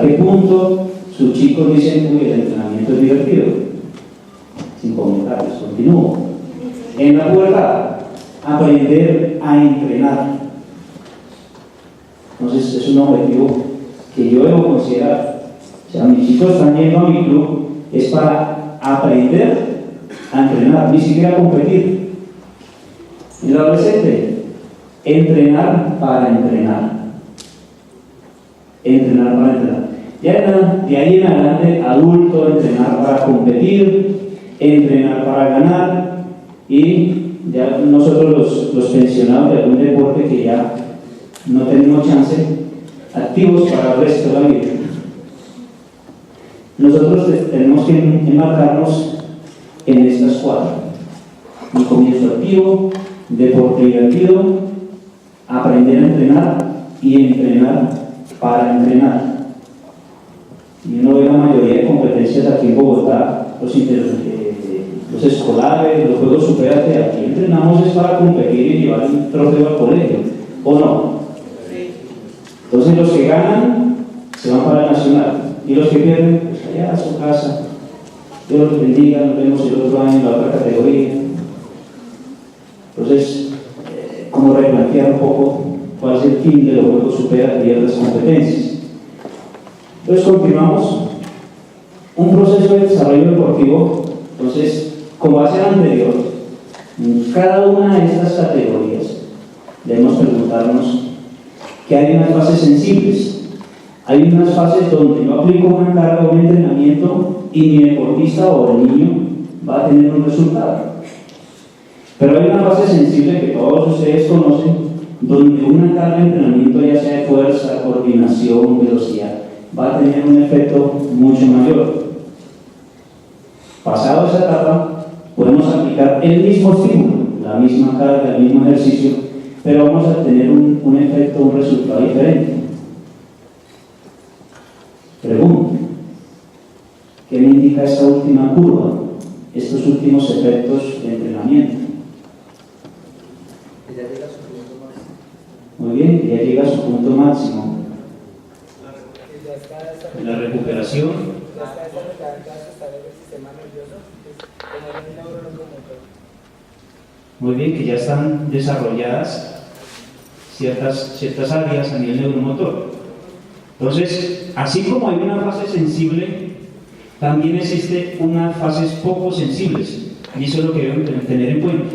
¿Hasta qué punto sus chicos dicen, uy, el entrenamiento es divertido? Sin comentarios, continúo. En la pubertad, aprender a entrenar. Entonces es un objetivo que yo debo considerar. O sea, mis chicos están yendo a mi club, es para aprender a entrenar, ni siquiera competir. En el adolescente, entrenar para entrenar. Entrenar para entrenar. Ya de ahí en adelante, adulto, entrenar para competir, entrenar para ganar, y ya nosotros los pensionados de algún deporte que ya no tenemos chance, activos para el resto de la vida. Nosotros tenemos que enmarcarnos en estas cuatro: un comienzo activo, deporte divertido, aprender a entrenar y entrenar para entrenar. Y uno ve la mayoría de competencias aquí en Bogotá, los escolares, los juegos supérate, aquí entrenamos es para competir y llevar un trofeo al colegio, ¿o no? Entonces los que ganan se van para el nacional, y los que pierden, pues allá a su casa. Dios los bendiga, nos vemos el otro año en la otra categoría. Entonces, como replantear un poco cuál es el fin de los juegos supérate y otras competencias. Entonces continuamos un proceso de desarrollo deportivo. Entonces, con base al anterior, en cada una de estas categorías debemos preguntarnos que hay unas fases sensibles. Hay unas fases donde yo aplico una carga o un entrenamiento y mi deportista o el niño va a tener un resultado. Pero hay una fase sensible que todos ustedes conocen, donde una carga de entrenamiento, ya sea de fuerza, coordinación, velocidad, va a tener un efecto mucho mayor. Pasado esa etapa, podemos aplicar el mismo estímulo, la misma carga, el mismo ejercicio, pero vamos a tener un efecto, un resultado diferente. Pregunto, ¿qué me indica esta última curva, estos últimos efectos de entrenamiento? Que ya llega a su punto máximo. Muy bien, ya llega a su punto máximo. La recuperación. Ya está desarrollada en todas las tareas del sistema nervioso, como el neurolocomotor. Muy bien, que ya están desarrolladas ciertas áreas a nivel neuromotor. Entonces, así como hay una fase sensible, también existe unas fases poco sensibles, y eso es lo que deben tener en cuenta.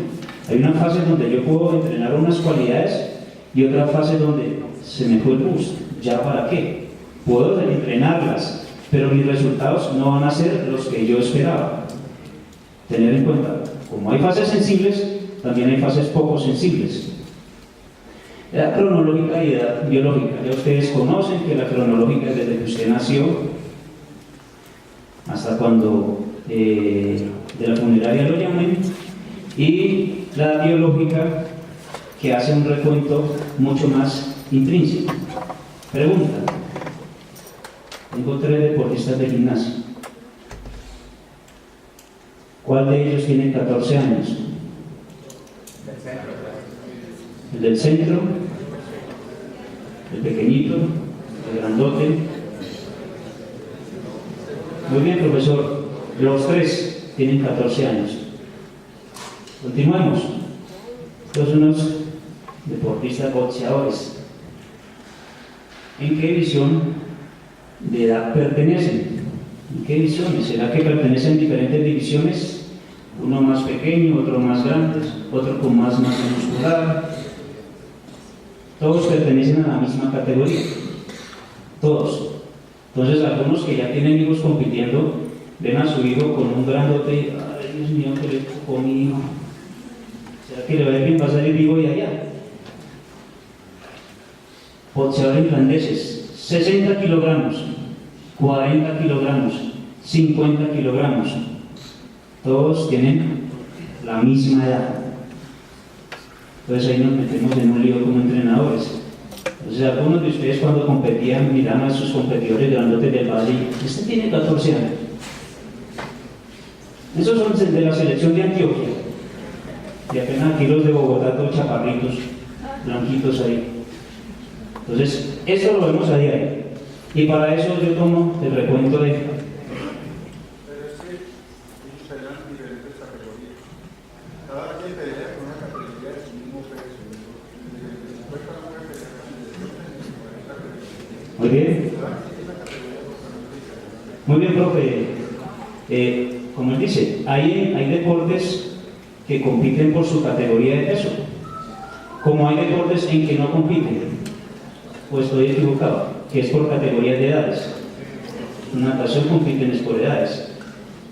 Hay una fase donde yo puedo entrenar unas cualidades y otra fase donde se me fue el boost. ¿Ya para qué? Puedo entrenarlas, pero mis resultados no van a ser los que yo esperaba. Tener en cuenta, como hay fases sensibles, también hay fases poco sensibles. Edad cronológica y edad biológica. Ya ustedes conocen que la cronológica es desde que usted nació hasta cuando de la funeraria lo llamen, y la edad biológica, que hace un recuento mucho más intrínseco. Pregunta: tengo 3 deportistas de gimnasio. ¿Cuál de ellos tiene 14 años? El del centro, el pequeñito, el grandote. Muy bien, profesor. Los 3 tienen 14 años. Continuemos. Estos son unos deportistas boxeadores. ¿En qué división de edad pertenecen? ¿En qué divisiones? ¿Será que pertenecen a diferentes divisiones? Uno más pequeño, otro más grande, otro con más masa muscular. Todos pertenecen a la misma categoría. Todos. Entonces, algunos que ya tienen hijos compitiendo, ven a su hijo con un grandote y, ay, Dios mío, que le tocó a mi hijo. ¿Será que le va a ir bien? Va a salir vivo y allá. Boxeadores irlandeses, 60 kilogramos, 40 kilogramos, 50 kilogramos. Todos tienen la misma edad. Entonces ahí nos metemos en un lío como entrenadores. Entonces algunos de ustedes cuando competían miran a sus competidores grandotes del valle y este tiene 14 años. Esos son de la selección de Antioquia. Y apenas aquí los de Bogotá, todos chaparritos, blanquitos ahí. Entonces, eso lo vemos a diario. Y para eso yo tomo el recuento de... Pero es que ellos serán diferentes categorías. Cada quien pelea con una categoría de su mismo peso. Después cada mujer pelea con esa categoría. Muy bien. Muy bien, profe. Como él dice, hay deportes que compiten por su categoría de peso. Como hay deportes en que no compiten, pues estoy equivocado, que es por categorías de edades. Natación compiten es por edades,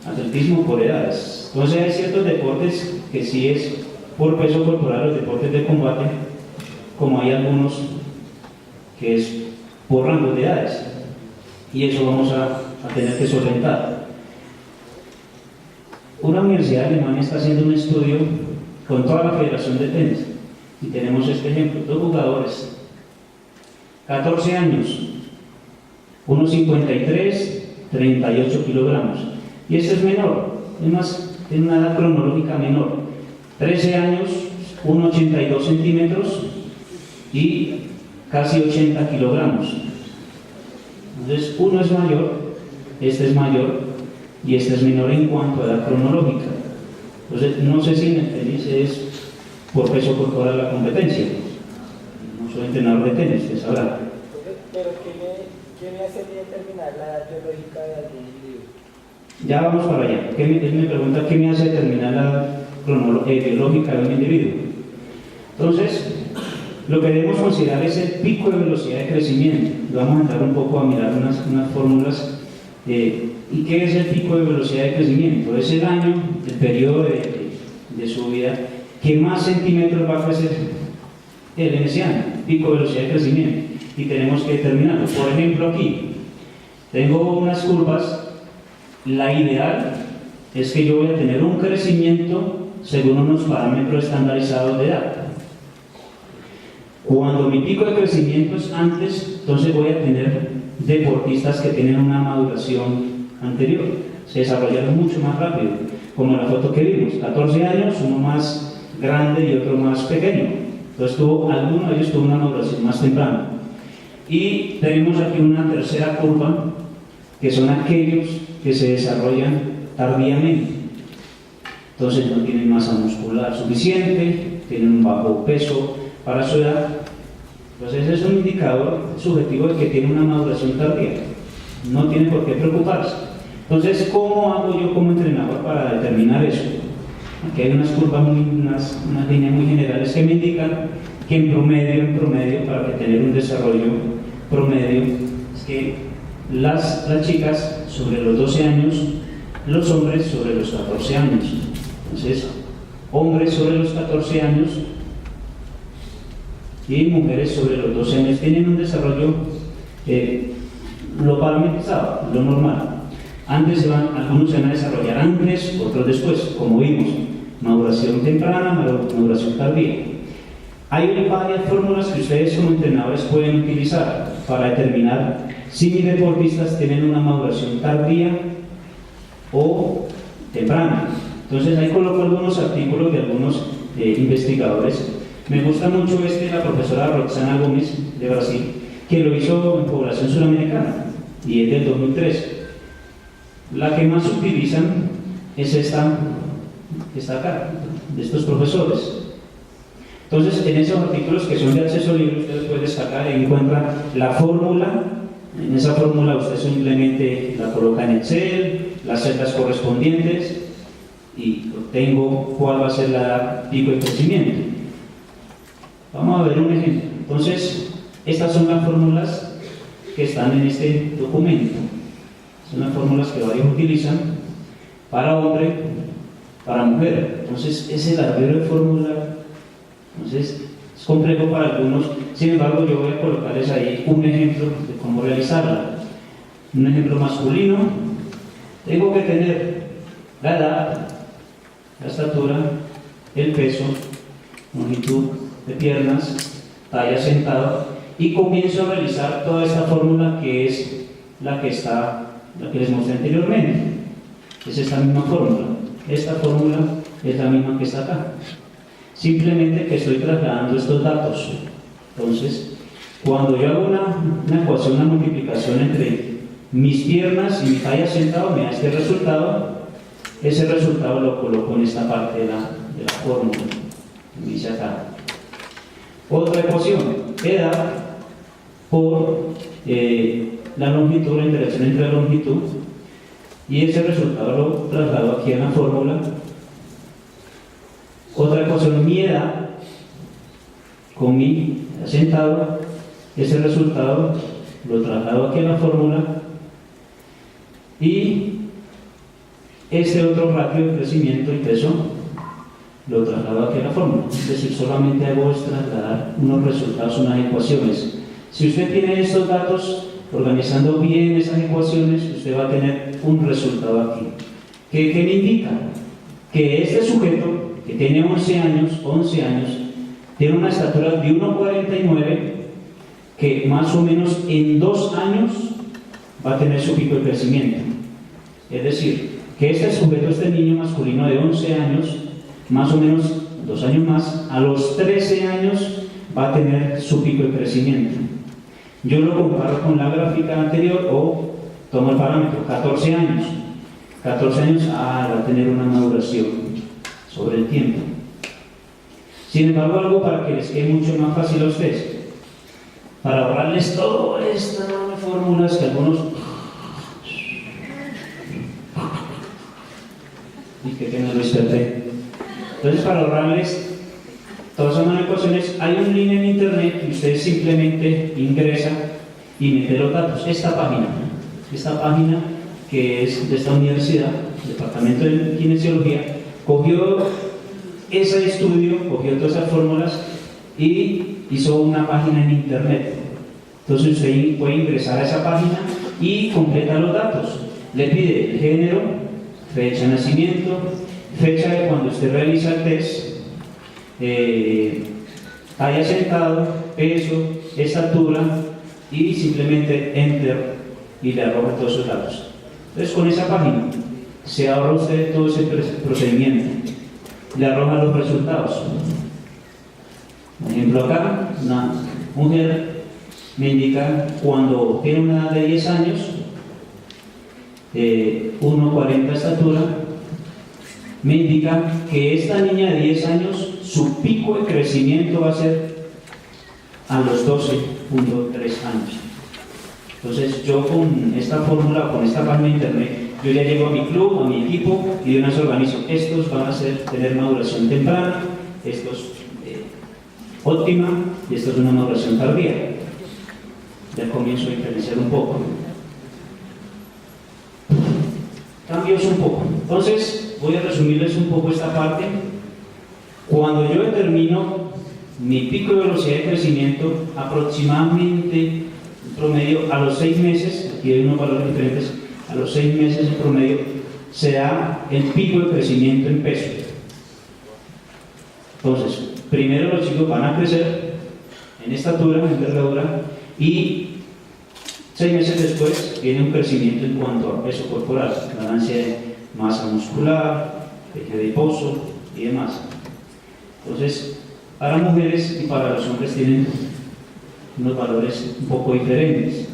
atletismo por edades. Entonces hay ciertos deportes que sí es por peso corporal, los deportes de combate, como hay algunos que es por rango de edades. Y eso vamos a tener que solventar. Una universidad de Alemania está haciendo un estudio con toda la Federación de Tenis. Y tenemos este ejemplo, dos jugadores, 14 años, 1,53, 38 kilogramos. Y este es menor, es más, tiene una edad cronológica menor. 13 años, 1,82 centímetros y casi 80 kilogramos. Entonces, uno es mayor, este es mayor y este es menor en cuanto a edad cronológica. Entonces, no sé si en el tenis es por peso corporal la competencia. No soy entrenador de tenis, usted sabrá. Pero ¿qué me hace determinar la edad biológica de algún individuo? Ya vamos para allá. Él me pregunta qué me hace determinar la biológica de un individuo. Entonces, lo que debemos considerar es el pico de velocidad de crecimiento. Vamos a entrar un poco a mirar unas fórmulas. ¿Y qué es el pico de velocidad de crecimiento? Es el año, el periodo de su vida que más centímetros va a crecer en ese año, pico de velocidad de crecimiento. Y tenemos que determinarlo. Por ejemplo, aquí tengo unas curvas. La ideal es que yo voy a tener un crecimiento según unos parámetros estandarizados de edad. Cuando mi pico de crecimiento es antes, entonces voy a tener deportistas que tienen una maduración anterior, se desarrollaron mucho más rápido, como la foto que vimos, 14 años, uno más grande y otro más pequeño. Entonces alguno de ellos tuvo una maduración más temprana. Y tenemos aquí una tercera curva, que son aquellos que se desarrollan tardíamente. Entonces no tienen masa muscular suficiente, tienen un bajo peso para su edad. Entonces es un indicador subjetivo de que tiene una maduración tardía. No tiene por qué preocuparse. Entonces, ¿cómo hago yo como entrenador para determinar eso? Aquí hay unas curvas, unas líneas muy generales que me indican que en promedio, para que tener un desarrollo promedio, es que las chicas sobre los 12 años, los hombres sobre los 14 años. Entonces, hombres sobre los 14 años y mujeres sobre los 12 años tienen un desarrollo lo parametrizado, lo normal. Algunos se van a desarrollar antes, otros después, como vimos, maduración temprana, maduración tardía. Hay varias fórmulas que ustedes como entrenadores pueden utilizar para determinar si mis deportistas tienen una maduración tardía o temprana. Entonces ahí coloco algunos artículos de algunos investigadores. Me gusta mucho la profesora Roxana Gómez de Brasil, que lo hizo en población suramericana y es del 2003. La que más utilizan es esta acá, de estos profesores. Entonces, en esos artículos que son de acceso libre, ustedes pueden destacar y encuentran la fórmula. En esa fórmula usted simplemente la coloca en Excel, las celdas correspondientes y obtengo cuál va a ser la pico de crecimiento. Vamos a ver un ejemplo. Entonces, estas son las fórmulas que están en este documento. Son las fórmulas que varios utilizan para hombre, para mujer. Entonces, es el arbitrio de fórmula. Entonces, es complejo para algunos. Sin embargo, yo voy a colocarles ahí un ejemplo de cómo realizarla. Un ejemplo masculino. Tengo que tener la edad, la estatura, el peso, longitud de piernas, talla sentado, y comienzo a realizar toda esta fórmula que es la que les mostré anteriormente. Es esta misma fórmula. Esta fórmula es la misma que está acá. Simplemente que estoy trasladando estos datos. Entonces, cuando yo hago una ecuación, una multiplicación entre mis piernas y mi talla sentado, me da este resultado. Ese resultado lo coloco en esta parte de la fórmula, que dice acá. Otra ecuación, edad por la longitud, la interacción entre la longitud, y ese resultado lo traslado aquí a la fórmula. Otra ecuación, mi edad con mi sentado, ese resultado lo traslado aquí a la fórmula, y este otro ratio de crecimiento y peso lo traslado aquí a la fórmula. Es decir, solamente hago es trasladar unos resultados, unas ecuaciones. Si usted tiene estos datos, organizando bien esas ecuaciones, usted va a tener un resultado aquí. ¿Qué me indica? Que este sujeto, que tiene 11 años, tiene una estatura de 1,49, que más o menos en 2 años va a tener su pico de crecimiento. Es decir, que este sujeto, este niño masculino de 11 años, más o menos 2 años más, a los 13 años va a tener su pico de crecimiento. Yo lo comparo con la gráfica anterior o tomo el parámetro, 14 años. 14 años va a tener una maduración sobre el tiempo. Sin embargo, algo para que les quede mucho más fácil a ustedes, para ahorrarles todas estas fórmulas que algunos... y que no lo desperté. Entonces, para ahorrarles todas esas ecuaciones, hay un link en internet que ustedes simplemente ingresan y meten los datos. Esta página que es de esta universidad, Departamento de Kinesiología, cogió ese estudio, cogió todas esas fórmulas y hizo una página en internet. Entonces usted puede ingresar a esa página y completa los datos. Le pide el género, fecha de nacimiento, fecha de cuando usted realiza el test, talla sentado, peso, estatura, y simplemente enter y le arroja todos esos datos. Entonces, con esa página se ahorra usted todo ese procedimiento, le arroja los resultados. Por ejemplo, acá una mujer me indica cuando tiene una edad de 10 años, 1,40 estatura, me indica que esta niña de 10 años, su pico de crecimiento va a ser a los 12,3 años. Entonces, yo con esta fórmula, con esta página de internet, yo ya llego a mi club, a mi equipo, y de una vez organizo. Estos van a tener maduración temprana, estos óptima, y esto es una maduración tardía. Ya comienzo a diferenciar un poco. Cambios un poco. Entonces, voy a resumirles un poco esta parte. Cuando yo determino mi pico de velocidad de crecimiento, aproximadamente en promedio a los 6 meses, aquí hay unos valores diferentes, a los 6 meses en promedio se da el pico de crecimiento en peso. Entonces, primero los chicos van a crecer en estatura, en envergadura, y 6 meses después viene un crecimiento en cuanto a peso corporal, ganancia de masa muscular, pecho de adiposo y demás. Entonces, para mujeres y para los hombres tienen unos valores un poco diferentes.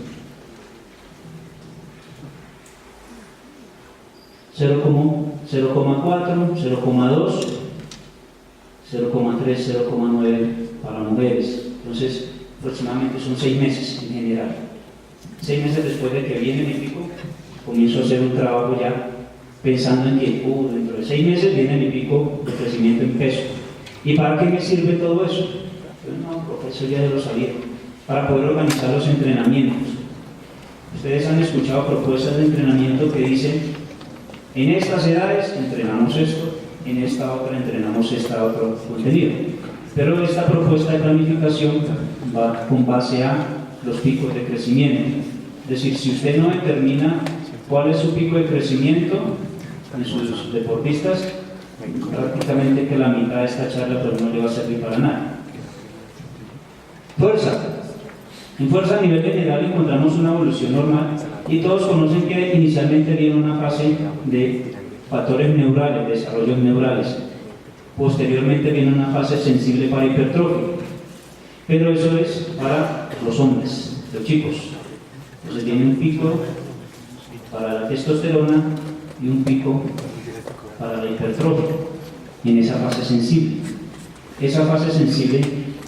0,4, 0,2, 0,3, 0,9 para mujeres. Entonces, aproximadamente son 6 meses en general. 6 meses después de que viene mi pico, comienzo a hacer un trabajo ya pensando en que dentro de 6 meses viene mi pico de crecimiento en peso. ¿Y para qué me sirve todo eso? Pues no, profesor, ya lo sabía. Para poder organizar los entrenamientos. Ustedes han escuchado propuestas de entrenamiento que dicen: en estas edades entrenamos esto, en esta otra entrenamos otro contenido. Pero esta propuesta de planificación va con base a los picos de crecimiento. Es decir, si usted no determina cuál es su pico de crecimiento en sus deportistas, prácticamente que la mitad de esta charla pues no le va a servir para nada. Fuerza. En fuerza a nivel general encontramos una evolución normal y todos conocen que inicialmente viene una fase de factores neurales, desarrollos neurales. Posteriormente viene una fase sensible para hipertrofia. Pero eso es para los hombres, los chicos. Entonces tiene un pico para la testosterona y un pico para la hipertrofia, en esa fase sensible. Esa fase sensible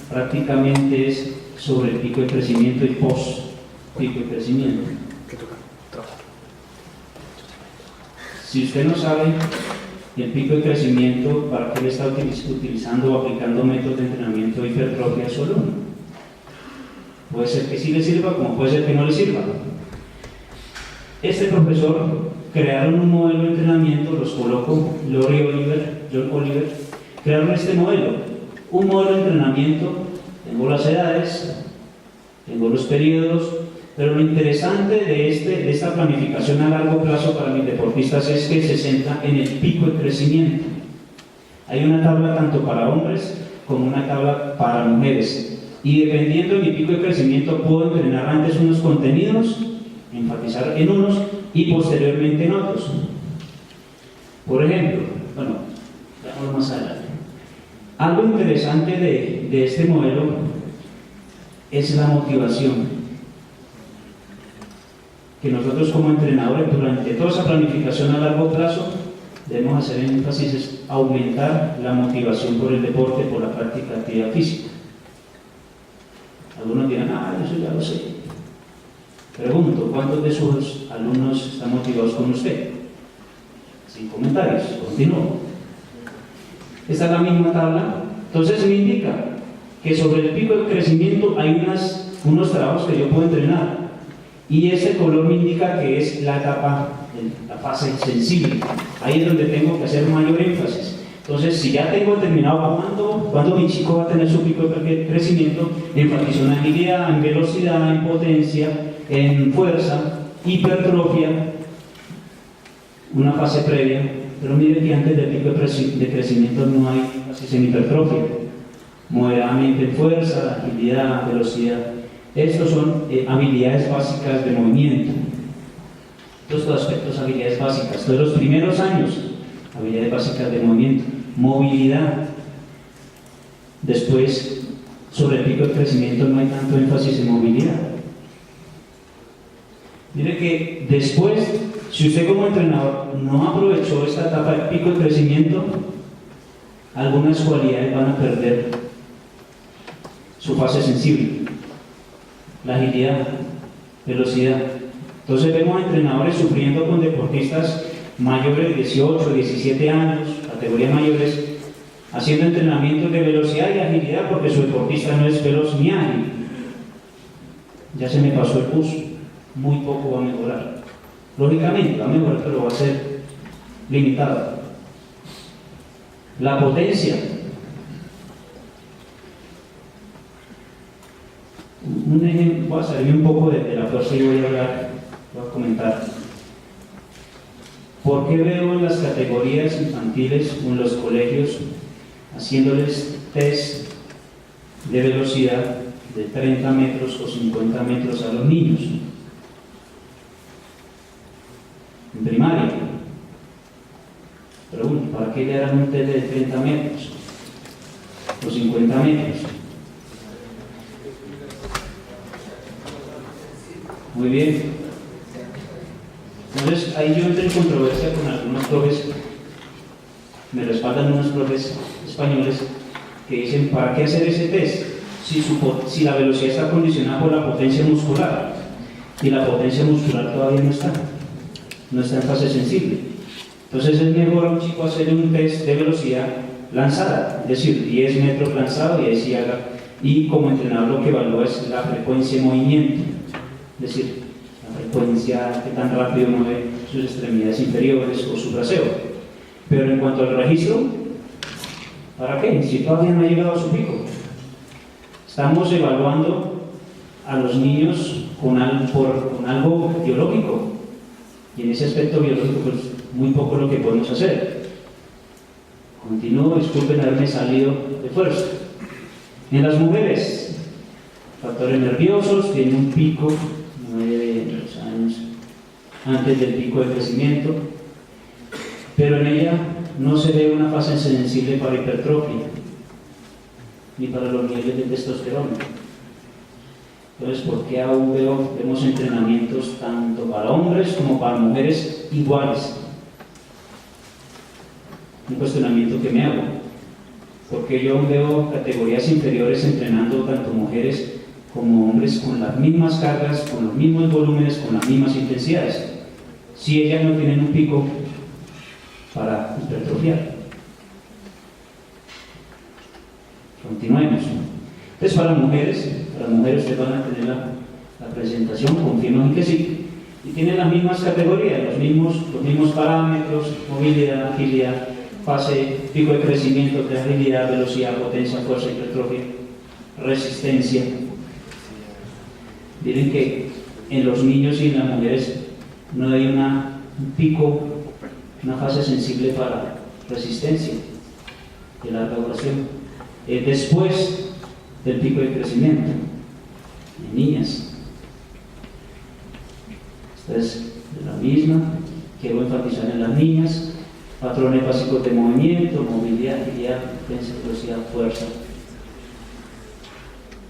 prácticamente es sobre el pico de crecimiento y post pico de crecimiento. Si usted no sabe el pico de crecimiento, ¿para qué le está utilizando o aplicando métodos de entrenamiento de hipertrofia solo uno? Puede ser que sí le sirva, como puede ser que no le sirva. Este profesor crearon un modelo de entrenamiento, los colocó, Lori Oliver, John Oliver, crearon este modelo, un modelo de entrenamiento. Tengo las edades, tengo los periodos, pero lo interesante de esta planificación a largo plazo para mis deportistas es que se centra en el pico de crecimiento. Hay una tabla tanto para hombres como una tabla para mujeres, y dependiendo de mi pico de crecimiento puedo entrenar antes unos contenidos, enfatizar en unos y posteriormente en otros. Por ejemplo, bueno, veámoslo más adelante. Algo interesante de este modelo es la motivación, que nosotros como entrenadores durante toda esa planificación a largo plazo debemos hacer énfasis en aumentar la motivación por el deporte, por la práctica de actividad física. Algunos dirán, eso ya lo sé. Pregunto, ¿cuántos de sus alumnos están motivados con usted? Sin comentarios, continúo. Esta es la misma tabla. Entonces me indica que sobre el pico de crecimiento hay unos trabajos que yo puedo entrenar, y ese color me indica que es la etapa, la fase sensible. Ahí es donde tengo que hacer mayor énfasis. Entonces, si ya tengo determinado cuándo mi chico va a tener su pico de crecimiento, enfatizo en agilidad, en velocidad, en potencia, en fuerza, hipertrofia, una fase previa. Pero mire que antes del pico de crecimiento no hay énfasis en hipertrofia, moderadamente en fuerza, agilidad, velocidad. Estos son habilidades básicas de movimiento. Estos aspectos, habilidades básicas. Entonces, los primeros años, habilidades básicas de movimiento, movilidad. Después, sobre el pico de crecimiento no hay tanto énfasis en movilidad. Mire que después, si usted como entrenador no aprovechó esta etapa de pico de crecimiento, algunas cualidades van a perder su fase sensible. La agilidad, velocidad. Entonces vemos a entrenadores sufriendo con deportistas mayores de 18, 17 años, categorías mayores, haciendo entrenamientos de velocidad y agilidad porque su deportista no es veloz ni ágil. Ya se me pasó el bus, muy poco va a mejorar. Lógicamente va a mejorar, pero va a ser limitado. La potencia. Un ejemplo, voy a salirme un poco de la fuerza y voy a comentar. ¿Por qué veo en las categorías infantiles o en los colegios haciéndoles test de velocidad de 30 metros o 50 metros a los niños? En primaria. Pregunto, ¿para qué le harán un test de 30 metros o 50 metros? Muy bien. Entonces, ahí yo entro en controversia con algunos profes, me respaldan unos profes españoles que dicen, ¿para qué hacer ese test? Si la velocidad está condicionada por la potencia muscular, y la potencia muscular todavía no está en fase sensible. Entonces es mejor a un chico hacerle un test de velocidad lanzada, es decir, 10 metros lanzado y ahí sí haga, y como entrenador lo que evalúa es la frecuencia de movimiento. Es decir, la frecuencia, qué tan rápido mueve sus extremidades inferiores o su braceo. Pero en cuanto al registro, ¿para qué? Si todavía no ha llegado a su pico. Estamos evaluando a los niños con algo biológico. Y en ese aspecto biológico, pues muy poco lo que podemos hacer. Continúo, disculpen haberme salido de fuerza. En las mujeres, factores nerviosos, tienen un pico 9 años antes del pico de crecimiento, pero en ella no se ve una fase sensible para hipertrofia ni para los niveles de testosterona. Entonces, ¿por qué aún vemos entrenamientos tanto para hombres como para mujeres iguales? Un cuestionamiento que me hago. ¿Por qué yo veo categorías inferiores entrenando tanto mujeres como hombres con las mismas cargas, con los mismos volúmenes, con las mismas intensidades? Si ellas no tienen un pico para hipertrofiar. Continuemos. Entonces, para mujeres ustedes van a tener la presentación, confirman que sí, y tienen las mismas categorías, los mismos parámetros: movilidad, agilidad, fase, pico de crecimiento, de agilidad, velocidad, potencia, fuerza, hipertrofia, resistencia. Miren que en los niños y en las mujeres no hay un pico, una fase sensible para resistencia de larga duración. Después del pico de crecimiento en niñas. Esta es la misma, quiero enfatizar en las niñas: patrones básicos de movimiento, movilidad, agilidad, potencia, velocidad, fuerza,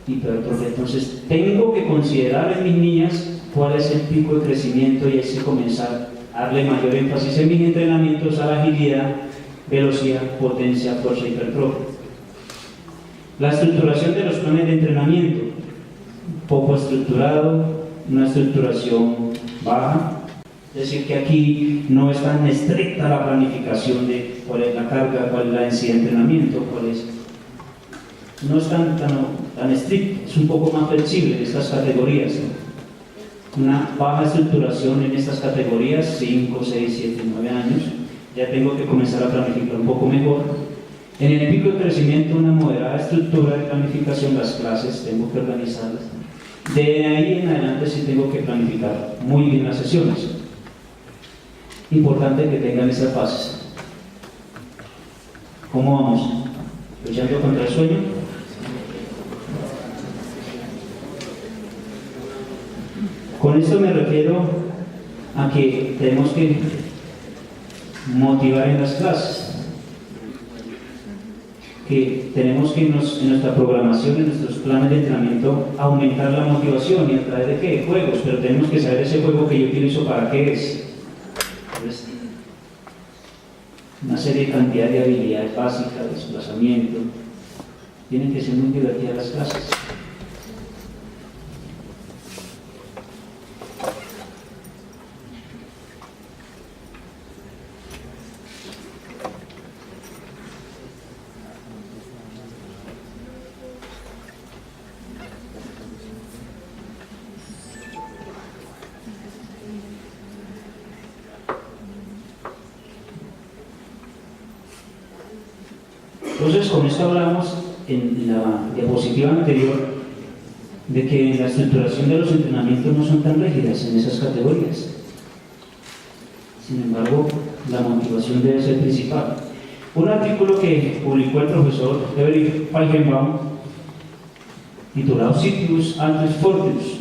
hipertrofia. Entonces tengo que considerar en mis niñas cuál es el pico de crecimiento y así comenzar a darle mayor énfasis en mis entrenamientos a la agilidad, velocidad, potencia, fuerza, hipertrofia. La estructuración de los planes de entrenamiento: poco estructurado, una estructuración baja. Es decir, que aquí no es tan estricta la planificación de cuál es la carga, cuál es la densidad de entrenamiento, no es tan estricta, es un poco más flexible en estas categorías. Una baja estructuración en estas categorías, 5, 6, 7, 9 años, ya tengo que comenzar a planificar un poco mejor. En el pico de crecimiento, una moderada estructura de planificación, las clases tengo que organizarlas. De ahí en adelante sí tengo que planificar muy bien las sesiones. Importante que tengan esas bases. ¿Cómo vamos? ¿Luchando contra el sueño? Con esto me refiero a que tenemos que motivar en las clases, que tenemos que en nuestra programación, en nuestros planes de entrenamiento, aumentar la motivación. ¿Y a través de qué? Juegos, pero tenemos que saber ese juego que yo utilizo para qué es. Entonces, una serie de cantidad de habilidades básicas, desplazamiento. Tienen que ser muy divertidas las clases. Entonces, con esto hablamos en la diapositiva anterior de que la estructuración de los entrenamientos no son tan rígidas en esas categorías. Sin embargo, la motivación debe ser principal. Un artículo que publicó el profesor Everett Feigenbaum, titulado Citius Altus Fortius.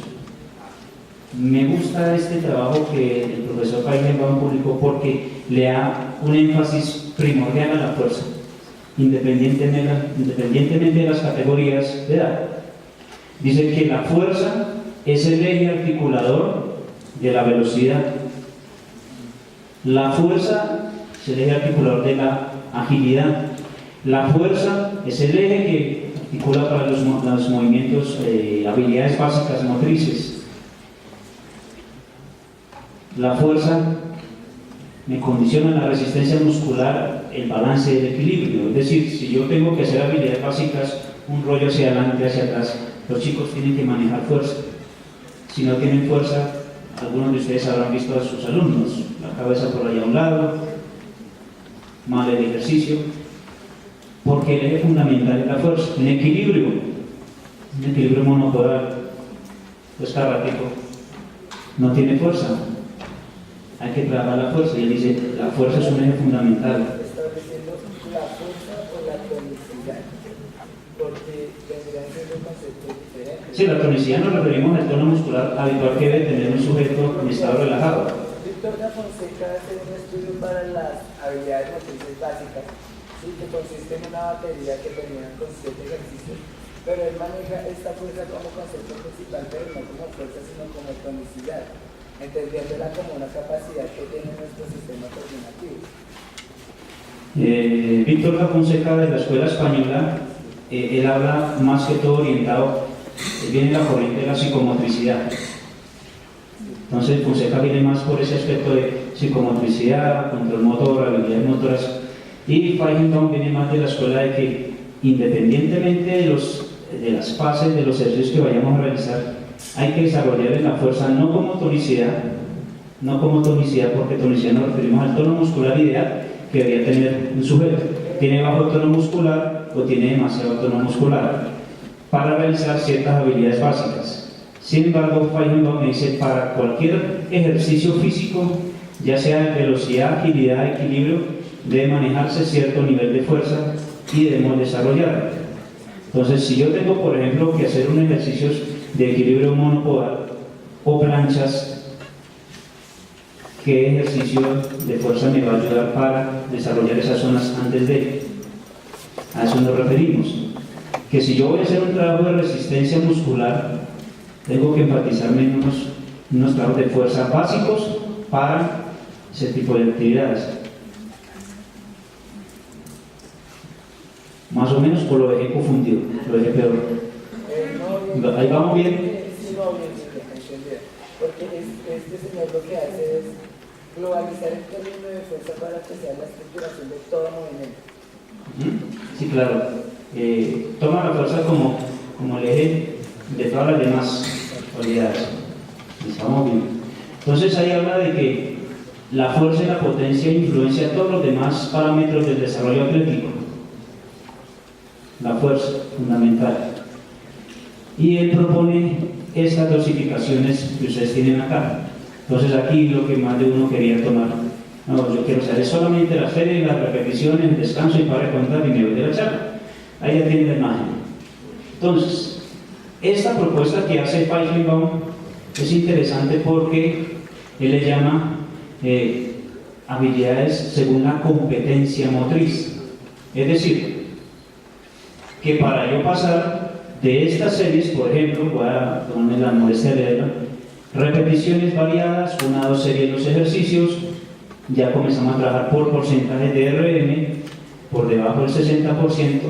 Me gusta este trabajo que el profesor Feigenbaum publicó porque le da un énfasis primordial a la fuerza, independientemente de las categorías de edad. Dice que la fuerza es el eje articulador de la velocidad. La fuerza es el eje articulador de la agilidad. La fuerza es el eje que articula para los movimientos, habilidades básicas motrices. La fuerza me condiciona la resistencia muscular, el balance y el equilibrio. Es decir, si yo tengo que hacer habilidades básicas, un rollo hacia adelante, hacia atrás, los chicos tienen que manejar fuerza. Si no tienen fuerza, algunos de ustedes habrán visto a sus alumnos, la cabeza por allá a un lado, mal el ejercicio, porque el eje fundamental es la fuerza. Un equilibrio monopodal, pues cada ratito no tiene fuerza. Hay que trabajar la fuerza, y él dice, la fuerza es un eje fundamental. Estableciendo la fuerza o la tonicidad, porque tendrían que ser conceptos diferentes. Sí, la tonicidad nos referimos al tono muscular habitual que debe tener un sujeto en estado relajado. Víctor da Fonseca hace un estudio para las habilidades motrices básicas, ¿sí? Que consiste en una batería que termina con 7 ejercicios, Pero él maneja esta fuerza como concepto principal, pero no como fuerza, sino como tonicidad, entendiéndola como una capacidad que tiene nuestro sistema coordinativo. Víctor da Fonseca, de la Escuela Española, él habla más que todo orientado, viene la corriente de la psicomotricidad. Entonces Fonseca viene más por ese aspecto de psicomotricidad, control motor, habilidades motoras, y Feigenbaum viene más de la escuela de que independientemente de las fases de los ejercicios que vayamos a realizar, hay que desarrollar la fuerza no como tonicidad, porque tonicidad nos referimos al tono muscular ideal que debería tener un sujeto. Tiene bajo tono muscular o tiene demasiado tono muscular para realizar ciertas habilidades básicas. Sin embargo, Feigenbaum me dice, para cualquier ejercicio físico, ya sea de velocidad, agilidad, equilibrio, debe manejarse cierto nivel de fuerza y debemos desarrollarlo. Entonces, si yo tengo, por ejemplo, que hacer un ejercicio de equilibrio monopodal o planchas, ¿qué ejercicio de fuerza me va a ayudar para desarrollar esas zonas antes de? A eso nos referimos. Que si yo voy a hacer un trabajo de resistencia muscular, tengo que enfatizarme en unos trabajos de fuerza básicos para ese tipo de actividades. Más o menos, o lo dejé confundido, lo dejé peor. Ahí vamos bien. Sí, no, bien, entendí. Porque este señor lo que hace es globalizar el término de fuerza para que sea la estructuración de todo movimiento. Sí, claro. Toma la fuerza como el eje de todas las demás cualidades. Estamos bien. Entonces ahí habla de que la fuerza y la potencia influencian todos los demás parámetros del desarrollo atlético. La fuerza, fundamental. Y él propone estas dosificaciones que ustedes tienen acá. Entonces aquí lo que más de uno quería tomar. No, yo quiero saber solamente la serie, las repeticiones, el descanso y para de contar y me voy de la charla. Ahí ya tienen la imagen. Entonces, esta propuesta que hace Feigenbaum es interesante porque él le llama habilidades según la competencia motriz. Es decir, que para yo pasar de estas series, por ejemplo, voy a tomarme la molestia de leerla, repeticiones variadas, 1 a 2 series de los ejercicios, ya comenzamos a trabajar por porcentajes de RM, por debajo del 60%,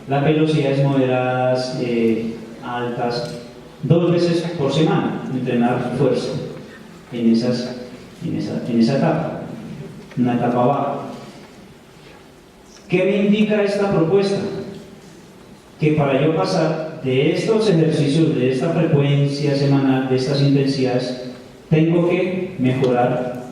las velocidades moderadas, altas, 2 veces por semana, entrenar fuerza en esa etapa, una etapa baja. ¿Qué me indica esta propuesta? Que para yo pasar de estos ejercicios, de esta frecuencia semanal, de estas intensidades, tengo que mejorar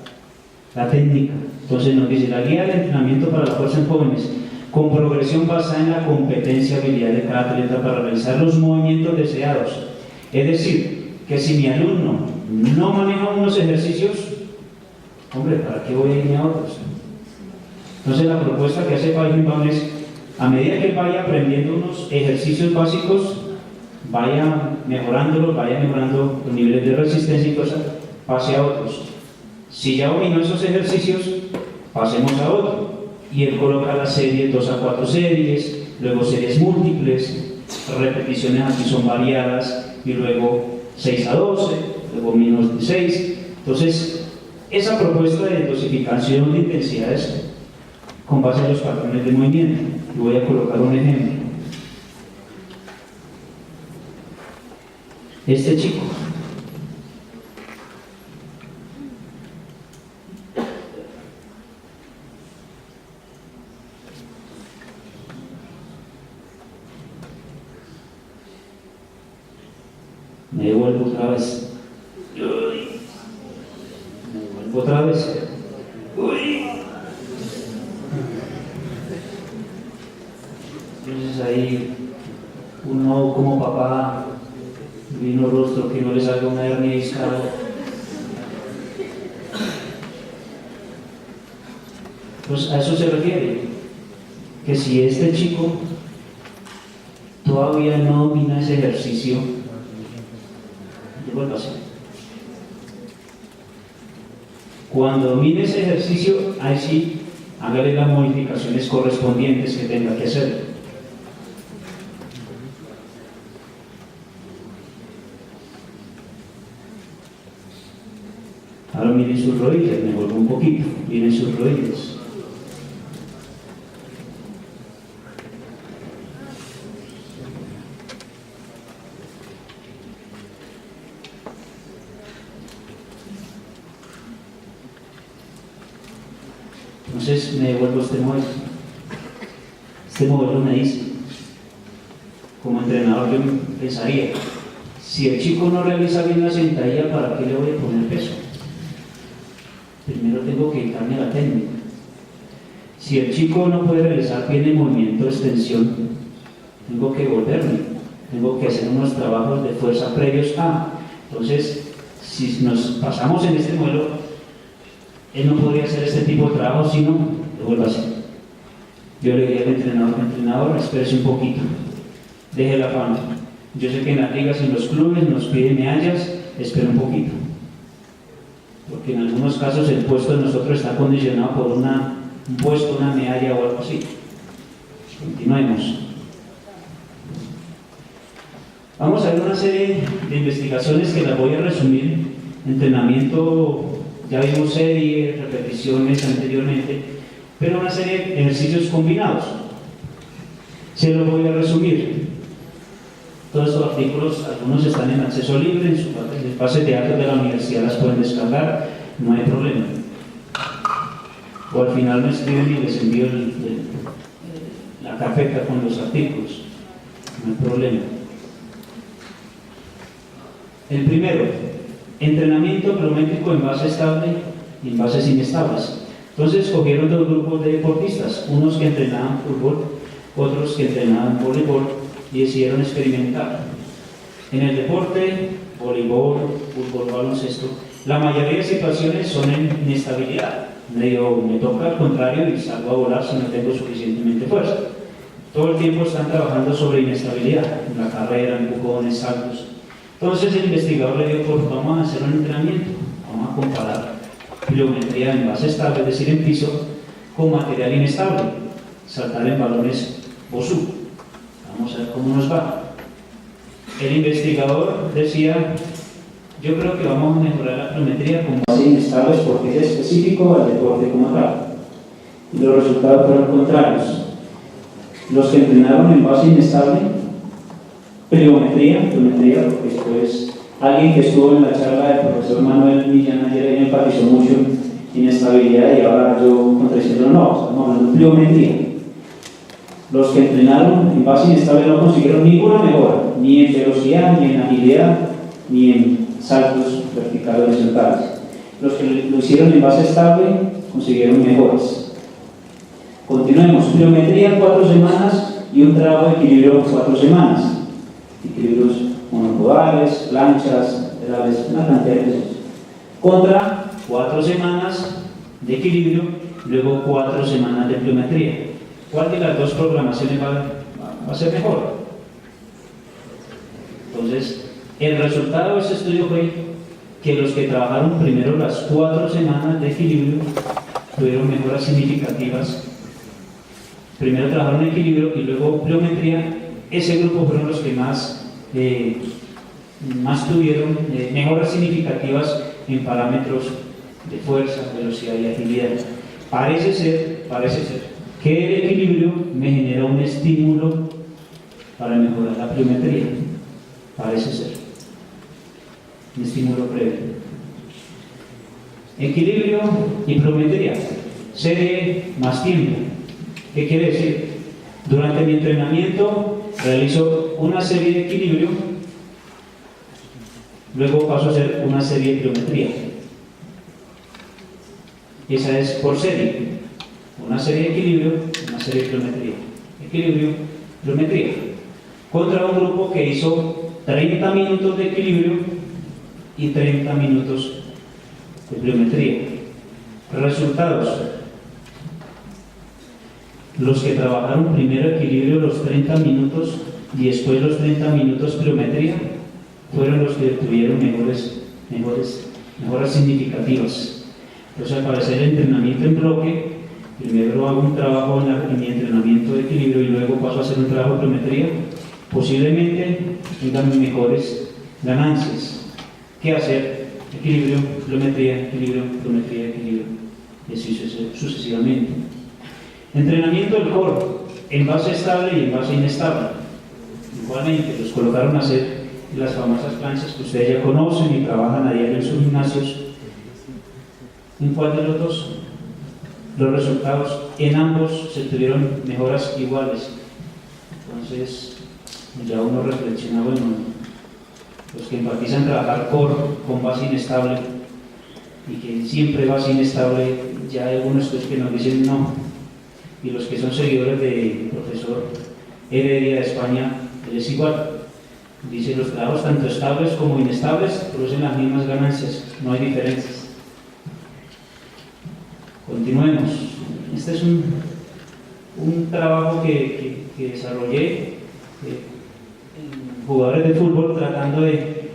la técnica. Entonces nos dice la guía de entrenamiento para la fuerza en jóvenes, con progresión basada en la competencia y habilidad de cada atleta para realizar los movimientos deseados. Es decir, que si mi alumno no maneja unos ejercicios, hombre, ¿para qué voy a irme a otros? Entonces la propuesta que hace Feigenbaum es, a medida que vaya aprendiendo unos ejercicios básicos, vaya mejorándolos, vaya mejorando los niveles de resistencia y cosas, pase a otros. Si ya dominó esos ejercicios, pasemos a otro. Y él coloca las series 2 a 4 series, luego series múltiples, repeticiones aquí son variadas, y luego 6 a 12, luego menos de 6. Entonces, esa propuesta de dosificación de intensidades con base en los patrones de movimiento. Y voy a colocar un ejemplo. Este chico me devuelvo otra vez. Me devuelvo otra vez. Entonces ahí uno como papá, divino rostro, que no le salga una hernia discal. Pues a eso se refiere, que si este chico todavía no domina ese ejercicio, vuelvo a hacer. Cuando domine ese ejercicio, ahí sí, hágale las modificaciones correspondientes que tenga que hacer. Ahora miren sus rodillas, me vuelvo un poquito, miren sus rodillas. Entonces me devuelvo este modelo. Este modelo me dice, como entrenador yo pensaría, si el chico no realiza bien la sentadilla, ¿para qué le voy a poner peso? Primero tengo que dedicarme a la técnica. Si el chico no puede realizar bien el movimiento de extensión, tengo que volverme, tengo que hacer unos trabajos de fuerza previos a. Entonces, si nos pasamos en este modelo, él no podría hacer este tipo de trabajo si no lo vuelve a hacer. Yo le diría al entrenador, espérese un poquito, deje la fama. Yo sé que en las ligas, en los clubes, nos piden medallas, espera un poquito. Porque en algunos casos el puesto de nosotros está condicionado por un puesto, una medalla o algo así. Continuemos. Vamos a ver una serie de investigaciones que las voy a resumir. Entrenamiento, ya vimos series, repeticiones anteriormente, pero una serie de ejercicios combinados. Se los voy a resumir. Todos estos artículos, algunos están en acceso libre, en su base de datos de la universidad las pueden descargar, no hay problema. O al final me escriben y les envío la carpeta con los artículos, no hay problema. El primero, entrenamiento pliométrico en base estable y en bases inestables. Entonces cogieron dos grupos de deportistas, unos que entrenaban fútbol, otros que entrenaban voleibol, y decidieron experimentar. En el deporte, voleibol, fútbol, baloncesto, la mayoría de situaciones son en inestabilidad. Me toca al contrario y salgo a volar si no tengo suficientemente fuerza. Todo el tiempo están trabajando sobre inestabilidad, en la carrera, empujones, saltos. Entonces el investigador le dijo, vamos a hacer un entrenamiento, vamos a comparar pliometría en base estable, es decir, en piso, con material inestable, saltar en balones Bosu. Vamos a ver cómo nos va. El investigador decía, yo creo que vamos a mejorar la pliometría con bases inestables porque es específico al deporte como tal. Y los resultados fueron contrarios. Los que entrenaron en base inestable, pliometría, porque después alguien que estuvo en la charla del profesor Manuel Millán ayer enfatizó mucho en inestabilidad y ahora yo contradiciendo no, estamos hablando de pliometría. Los que entrenaron en base inestable no consiguieron ninguna mejora, ni en velocidad, ni en agilidad, ni en saltos verticales o horizontales. Los que lo hicieron en base estable consiguieron mejoras. Continuemos, pliometría 4 semanas y un trabajo de equilibrio 4 semanas. Equilibrios monopodales, planchas, pedales, una cantidad de cosas. Contra 4 semanas de equilibrio, luego 4 semanas de pliometría. ¿Cuál de las dos programaciones va a ser mejor? Entonces, el resultado de este estudio fue que los que trabajaron primero las 4 semanas de equilibrio tuvieron mejoras significativas. Primero trabajaron equilibrio y luego pliometría. Ese grupo fueron los que más tuvieron mejoras significativas en parámetros de fuerza, velocidad y agilidad. Parece ser que el equilibrio me genera un estímulo para mejorar la pliometría. Parece ser un estímulo previo. Equilibrio y pliometría. Serie más tiempo. ¿Qué quiere decir? Durante mi entrenamiento realizo una serie de equilibrio, luego paso a hacer una serie de pliometría. Esa es por serie. Una serie de equilibrio, una serie de pliometría. Equilibrio, pliometría. Contra un grupo que hizo 30 minutos de equilibrio y 30 minutos de pliometría. Resultados. Los que trabajaron primero equilibrio los 30 minutos y después los 30 minutos pliometría fueron los que tuvieron mejoras significativas. Entonces, para hacer el entrenamiento en bloque, primero hago un trabajo en mi entrenamiento de equilibrio y luego paso a hacer un trabajo de pliometría, posiblemente tengan mejores ganancias. ¿Qué hacer? equilibrio, pliometría, equilibrio, pliometría, equilibrio, y así sucesivamente. Entrenamiento del core, en base estable y en base inestable. Igualmente, los colocaron a hacer las famosas planchas que ustedes ya conocen y trabajan a diario en sus gimnasios. ¿En cuál de los dos? Los resultados en ambos se tuvieron mejoras iguales. Entonces, ya uno reflexiona, bueno, los que enfatizan trabajar core con base inestable y que siempre base inestable, ya hay algunos que nos dicen no. Y los que son seguidores del profesor Heredia de España, él es igual. Dice, los trabajos tanto estables como inestables producen las mismas ganancias, no hay diferencias. Continuemos. Este es un trabajo que desarrollé en jugadores de fútbol, tratando de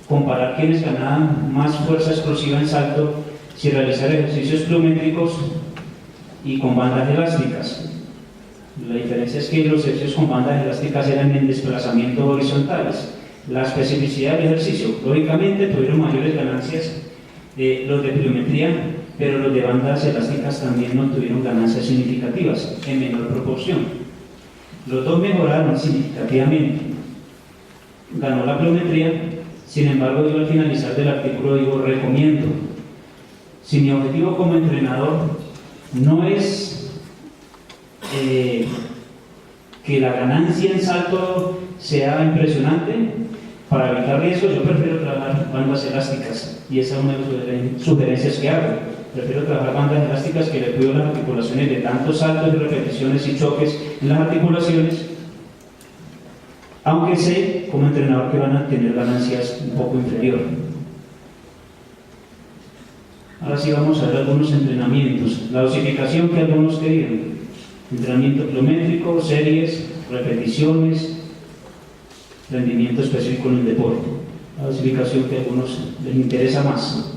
comparar quiénes ganaban más fuerza explosiva en salto si realizar ejercicios pliométricos y con bandas elásticas. La diferencia es que los ejercicios con bandas elásticas eran en desplazamiento horizontales. La especificidad del ejercicio, lógicamente, tuvieron mayores ganancias los de pliometría, pero los de bandas elásticas también no tuvieron ganancias significativas, en menor proporción. Los dos mejoraron significativamente. Ganó la pliometría, sin embargo, yo al finalizar del artículo digo, recomiendo, si mi objetivo como entrenador no es que la ganancia en salto sea impresionante, para evitar riesgos yo prefiero trabajar bandas elásticas, y esa es una de las sugerencias que hago. Prefiero trabajar bandas elásticas que le cuido las articulaciones de tantos saltos y repeticiones y choques en las articulaciones, aunque sé como entrenador que van a tener ganancias un poco inferior. Ahora sí vamos a ver algunos entrenamientos. La dosificación que algunos querían. Entrenamiento pliométrico, series, repeticiones, rendimiento específico en el deporte. La dosificación que a algunos les interesa más.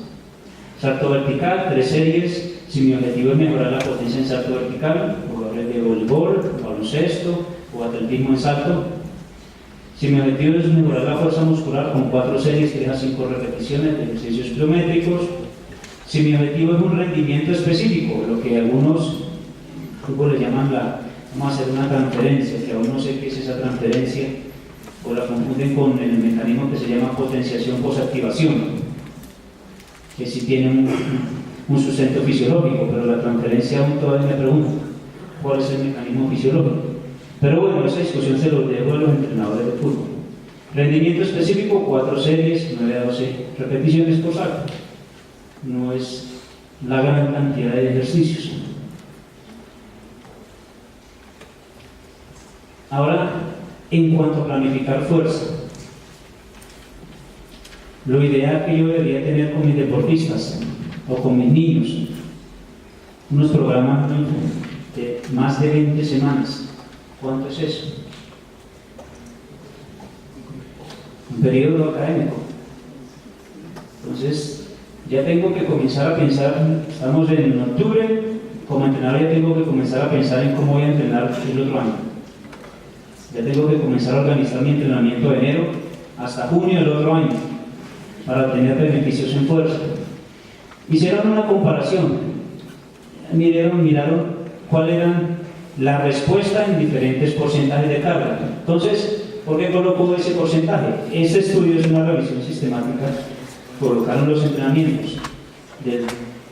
Salto vertical, 3 series. Si mi objetivo es mejorar la potencia en salto vertical, jugadores de voleibol, baloncesto o atletismo en salto. Si mi objetivo es mejorar la fuerza muscular, con 4 series, 3 a 5 repeticiones de ejercicios pliométricos. Si mi objetivo es un rendimiento específico, lo que algunos fútbol le llaman vamos a hacer una transferencia, que aún no sé qué es esa transferencia, o la confunden con el mecanismo que se llama potenciación posactivación, que sí tiene un sustento fisiológico, pero la transferencia aún todavía me pregunto cuál es el mecanismo fisiológico. Pero bueno, esa discusión se los dejo a los entrenadores de fútbol. Rendimiento específico, 4 series, 9 a 12 repeticiones por salto. No es la gran cantidad de ejercicios. Ahora, en cuanto a planificar fuerza, lo ideal que yo debería tener con mis deportistas o con mis niños, unos programas de más de 20 semanas. ¿Cuánto es eso? Un periodo académico. Entonces, ya tengo que comenzar a pensar, estamos en octubre, como entrenador ya tengo que comenzar a pensar en cómo voy a entrenar el otro año. Ya tengo que comenzar a organizar mi entrenamiento de enero hasta junio del otro año para obtener beneficios en fuerza. Hicieron una comparación, miraron cuál era la respuesta en diferentes porcentajes de carga. Entonces, ¿por qué coloco ese porcentaje? Este estudio es una revisión sistemática. Colocaron los entrenamientos del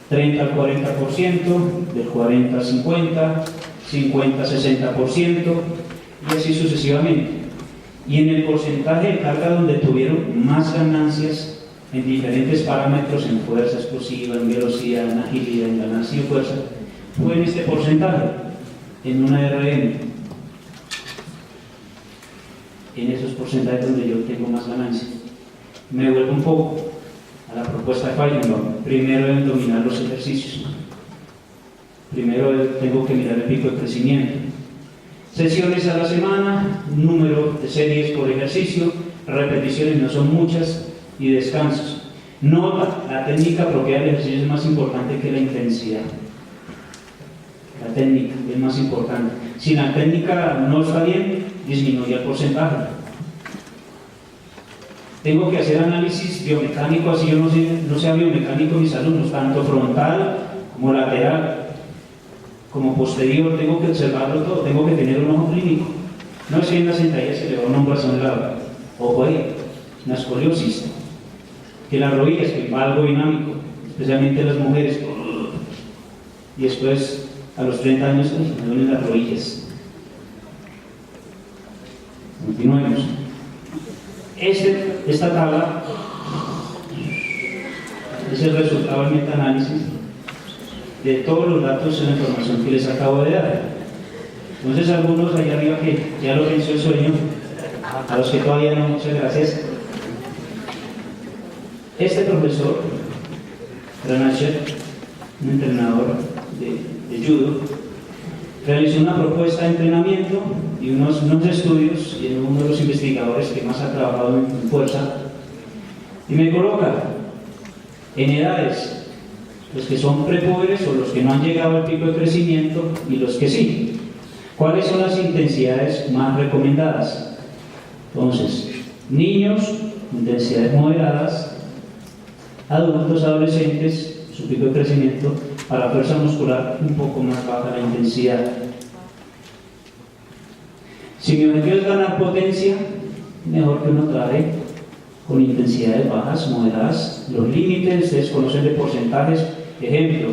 30 al 40%, del 40 al 50%, 50 al 60%, y así sucesivamente. Y en el porcentaje de carga donde tuvieron más ganancias en diferentes parámetros, en fuerza explosiva, en velocidad, en agilidad, en ganancia y fuerza, fue en este porcentaje, en una RM. En esos porcentajes donde yo tengo más ganancias. Me vuelvo un poco a la propuesta de Feigenbaum. Primero deben dominar los ejercicios. Primero tengo que mirar el pico de crecimiento. Sesiones a la semana, número de series por ejercicio, repeticiones no son muchas y descansos. Nota, la técnica apropiada del ejercicio es más importante que la intensidad. La técnica es más importante. Si la técnica no está bien, disminuye el porcentaje. tengo que hacer análisis biomecánico, así yo no sea biomecánico mis alumnos, tanto frontal como lateral, como posterior, tengo que observarlo todo, tengo que tener un ojo clínico. No es que en la sentadilla se le va un hombro hacia un lado, ojo ahí, una escoliosis, que las rodillas, que va algo dinámico, especialmente las mujeres, y después a los 30 años me duelen las rodillas. Continuemos. Esta tabla es el resultado del metaanálisis de todos los datos en la información que les acabo de dar. Entonces, algunos allá arriba que ya lo venció el sueño, a los que todavía no, muchas gracias. Este profesor, Ranasher, un entrenador de judo, realizó una propuesta de entrenamiento y unos estudios, y uno de los investigadores que más ha trabajado en fuerza, y me coloca en edades, los que son prepúberes o los que no han llegado al pico de crecimiento y los que sí. ¿Cuáles son las intensidades más recomendadas? Entonces, niños, intensidades moderadas, adultos, adolescentes, su pico de crecimiento, para fuerza muscular un poco más baja la intensidad. Si mi objetivo es ganar potencia, mejor que uno trae con intensidades bajas, moderadas. Los límites, ustedes conocen de porcentajes. Ejemplo,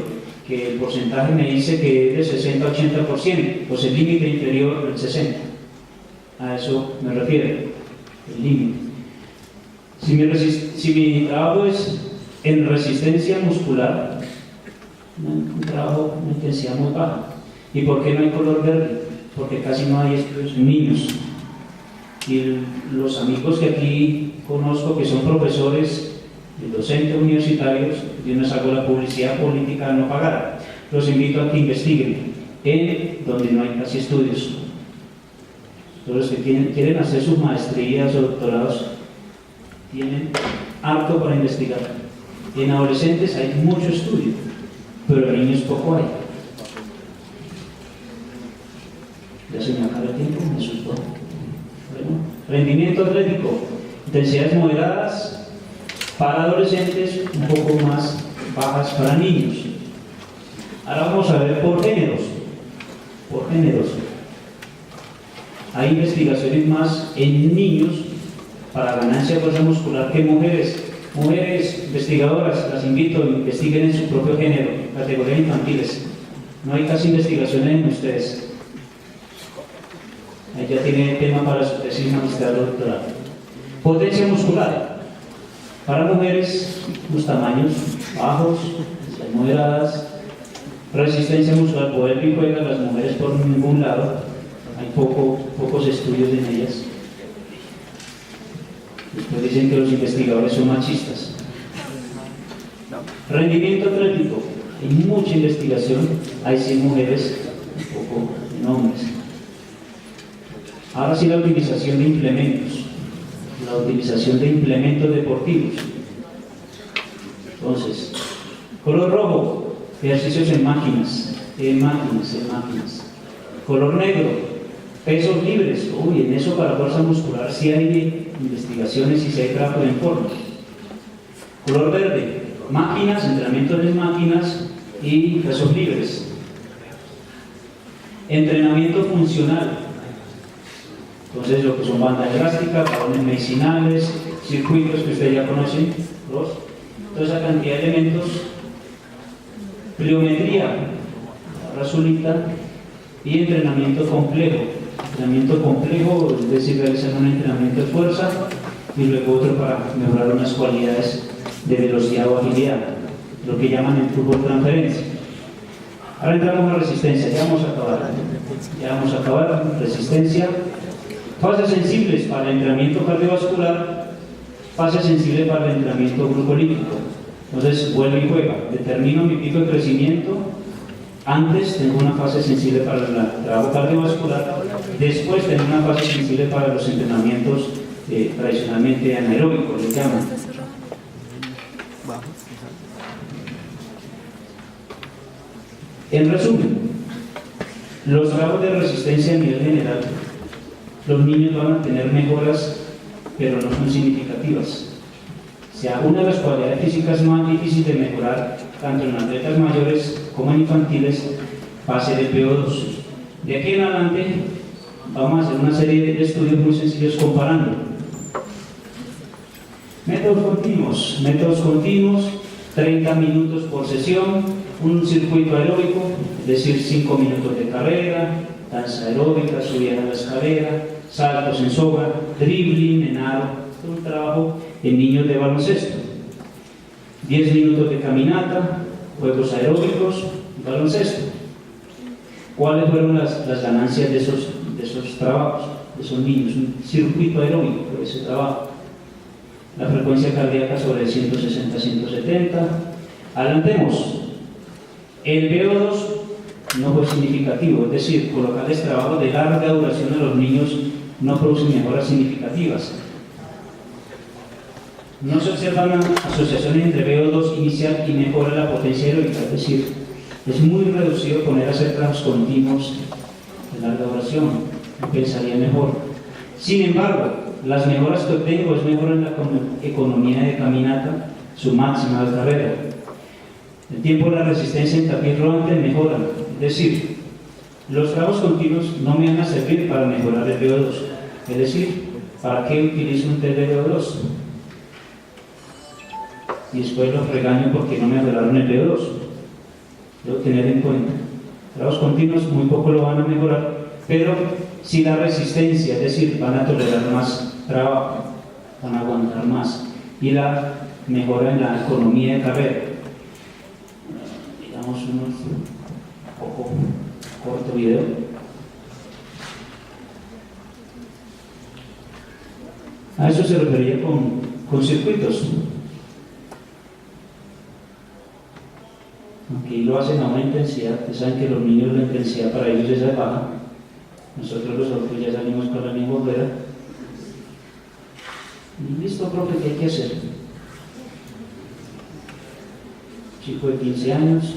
que el porcentaje me dice que es de 60 a 80%, pues el límite inferior del 60%. A eso me refiero, el límite. Si mi trabajo es en resistencia muscular, un trabajo de intensidad muy baja. ¿Y por qué no hay color verde? Porque casi no hay estudios en niños. Y los amigos que aquí conozco, que son profesores, docentes universitarios, yo no hago la publicidad política de no pagar, los invito a que investiguen en donde no hay casi estudios. Todos los que quieren hacer sus maestrías o doctorados tienen harto para investigar. En adolescentes hay mucho estudio, pero en niños poco hay. Ya se me acaba el tiempo, me asustó. Bueno, rendimiento atlético, intensidades moderadas para adolescentes, un poco más bajas para niños. Ahora vamos a ver por géneros. Por géneros. Hay investigaciones más en niños para ganancia de fuerza muscular que mujeres. Mujeres investigadoras, las invito a investiguen en su propio género, categorías infantiles. No hay casi investigaciones en ustedes. Ahí ya tiene tema para su tesis magistral o doctoral. Potencia muscular. Para mujeres, los tamaños bajos, moderadas. Resistencia muscular, poder y juega las mujeres por ningún lado. Hay pocos estudios en ellas. Después dicen que los investigadores son machistas. Rendimiento atlético. Hay mucha investigación. Hay 100 mujeres, un poco en hombres. Ahora sí, la utilización de implementos. La utilización de implementos deportivos. Entonces, color rojo, ejercicios en máquinas. Color negro, pesos libres. Uy, en eso para fuerza muscular sí hay investigaciones y sí hay trabajo de informe. Color verde, máquinas, entrenamiento de máquinas y pesos libres. Entrenamiento funcional. Entonces, lo que son bandas elásticas, balones medicinales, circuitos que ustedes ya conocen, toda esa cantidad de elementos. Pliometría, azulita, y entrenamiento complejo. Entrenamiento complejo, es decir, realizar un entrenamiento de fuerza y luego otro para mejorar unas cualidades de velocidad o agilidad, lo que llaman el fútbol transferencia. Ahora entramos a resistencia, ya vamos a acabar, resistencia. Fases sensibles para el entrenamiento cardiovascular, fases sensibles para el entrenamiento glucolítico. Entonces, vuelve y juega. Determino mi pico de crecimiento. Antes tengo una fase sensible para el trabajo cardiovascular. Después tengo una fase sensible para los entrenamientos tradicionalmente anaeróbicos, le llaman. En resumen, los trabajos de resistencia a nivel general, los niños van a tener mejoras pero no son significativas. O sea, una de las cualidades físicas más difíciles de mejorar, tanto en atletas mayores como en infantiles, va a ser el VO2. De aquí en adelante vamos a hacer una serie de estudios muy sencillos comparando. Métodos continuos, 30 minutos por sesión, un circuito aeróbico, es decir, 5 minutos de carrera, danza aeróbica, subida a la escalera, saltos en soga, dribbling, en aro, un trabajo en niños de baloncesto. 10 minutos de caminata, juegos aeróbicos, baloncesto. ¿Cuáles fueron las ganancias de esos trabajos, de esos niños? Un circuito aeróbico por ese trabajo. La frecuencia cardíaca sobre 160-170. Adelantemos. El VO2 no fue significativo, es decir, colocarles trabajo de larga duración a los niños no produce mejoras significativas. No se observan asociaciones entre VO2 inicial y mejora de la potencia aeróbica, es decir, es muy reducido poner a hacer trabajos continuos de larga duración, pensaría mejor. Sin embargo, las mejoras que obtengo es mejor en la economía de caminata, su máxima de carrera. El tiempo de la resistencia en tapiz rodante mejoran, es decir, los trabajos continuos no me van a servir para mejorar el VO2, es decir, ¿para qué utilizo un test de VO2? Y después los regaño porque no me arreglaron el VO2. Debo tener en cuenta. Trabajos continuos muy poco lo van a mejorar, pero si la resistencia, es decir, van a tolerar más trabajo, van a aguantar más, y la mejora en la economía de carrera. Digamos un poco corto video. A eso se refería con circuitos. Aquí lo hacen a una intensidad. Ustedes saben que los niños la intensidad para ellos es baja. Nosotros los adultos ya salimos con la misma rueda. Y listo, profe, ¿qué hay que hacer? Chico de 15 años,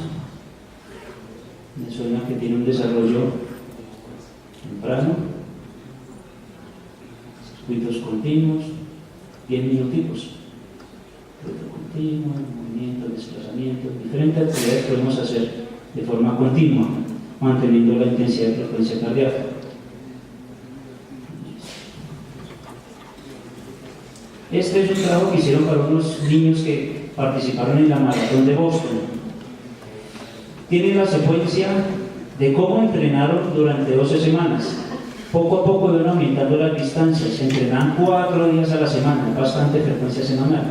me suena que tiene un desarrollo temprano, circuitos continuos, 10 minuticos, circuito continuo, movimiento, desplazamiento, diferentes actividades podemos hacer de forma continua, manteniendo la intensidad de frecuencia cardíaca. Este es un trabajo que hicieron para unos niños que participaron en la maratón de Boston. Tiene la secuencia de cómo entrenaron durante 12 semanas. Poco a poco iban aumentando las distancias. Se entrenan 4 días a la semana, bastante frecuencia semanal.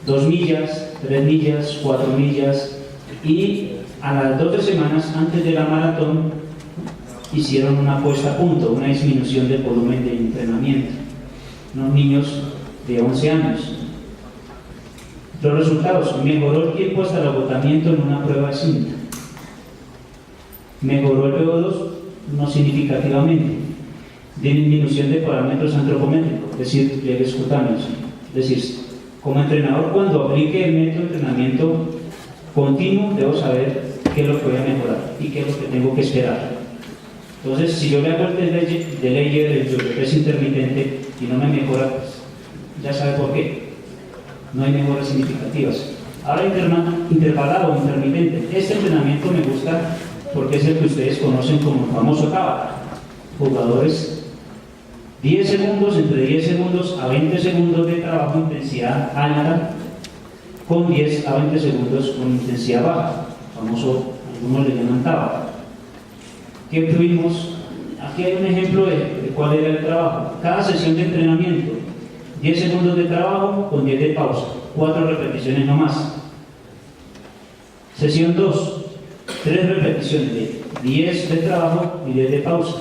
2 millas, 3 millas, 4 millas. Y a las 2 semanas antes de la maratón hicieron una puesta a punto, una disminución del volumen de entrenamiento. Unos niños de 11 años. Los resultados: mejoró el tiempo hasta el agotamiento en una prueba de cinta. Mejoró el VO2 no significativamente. Disminución de parámetros antropométricos, es decir, pliegues cutáneos. Es decir, como entrenador, cuando aplique el método de entrenamiento continuo, debo saber qué es lo que voy a mejorar y qué es lo que tengo que esperar. Entonces, si yo le hago el test de Leyer, el test intermitente, y no me mejora, pues, ya sabe por qué. No hay mejoras significativas. Ahora, intervalado o intermitente. Este entrenamiento me gusta porque es el que ustedes conocen como el famoso Tabata. Jugadores 10 segundos, entre 10 segundos a 20 segundos de trabajo intensidad alta, con 10 a 20 segundos con intensidad baja. Famoso, algunos le llaman Tabata. ¿Qué tuvimos? Aquí hay un ejemplo de cuál era el trabajo. Cada sesión de entrenamiento, 10 segundos de trabajo con 10 de pausa, 4 repeticiones no más. Sesión 2, 3 repeticiones de 10 de trabajo y 10 de pausa.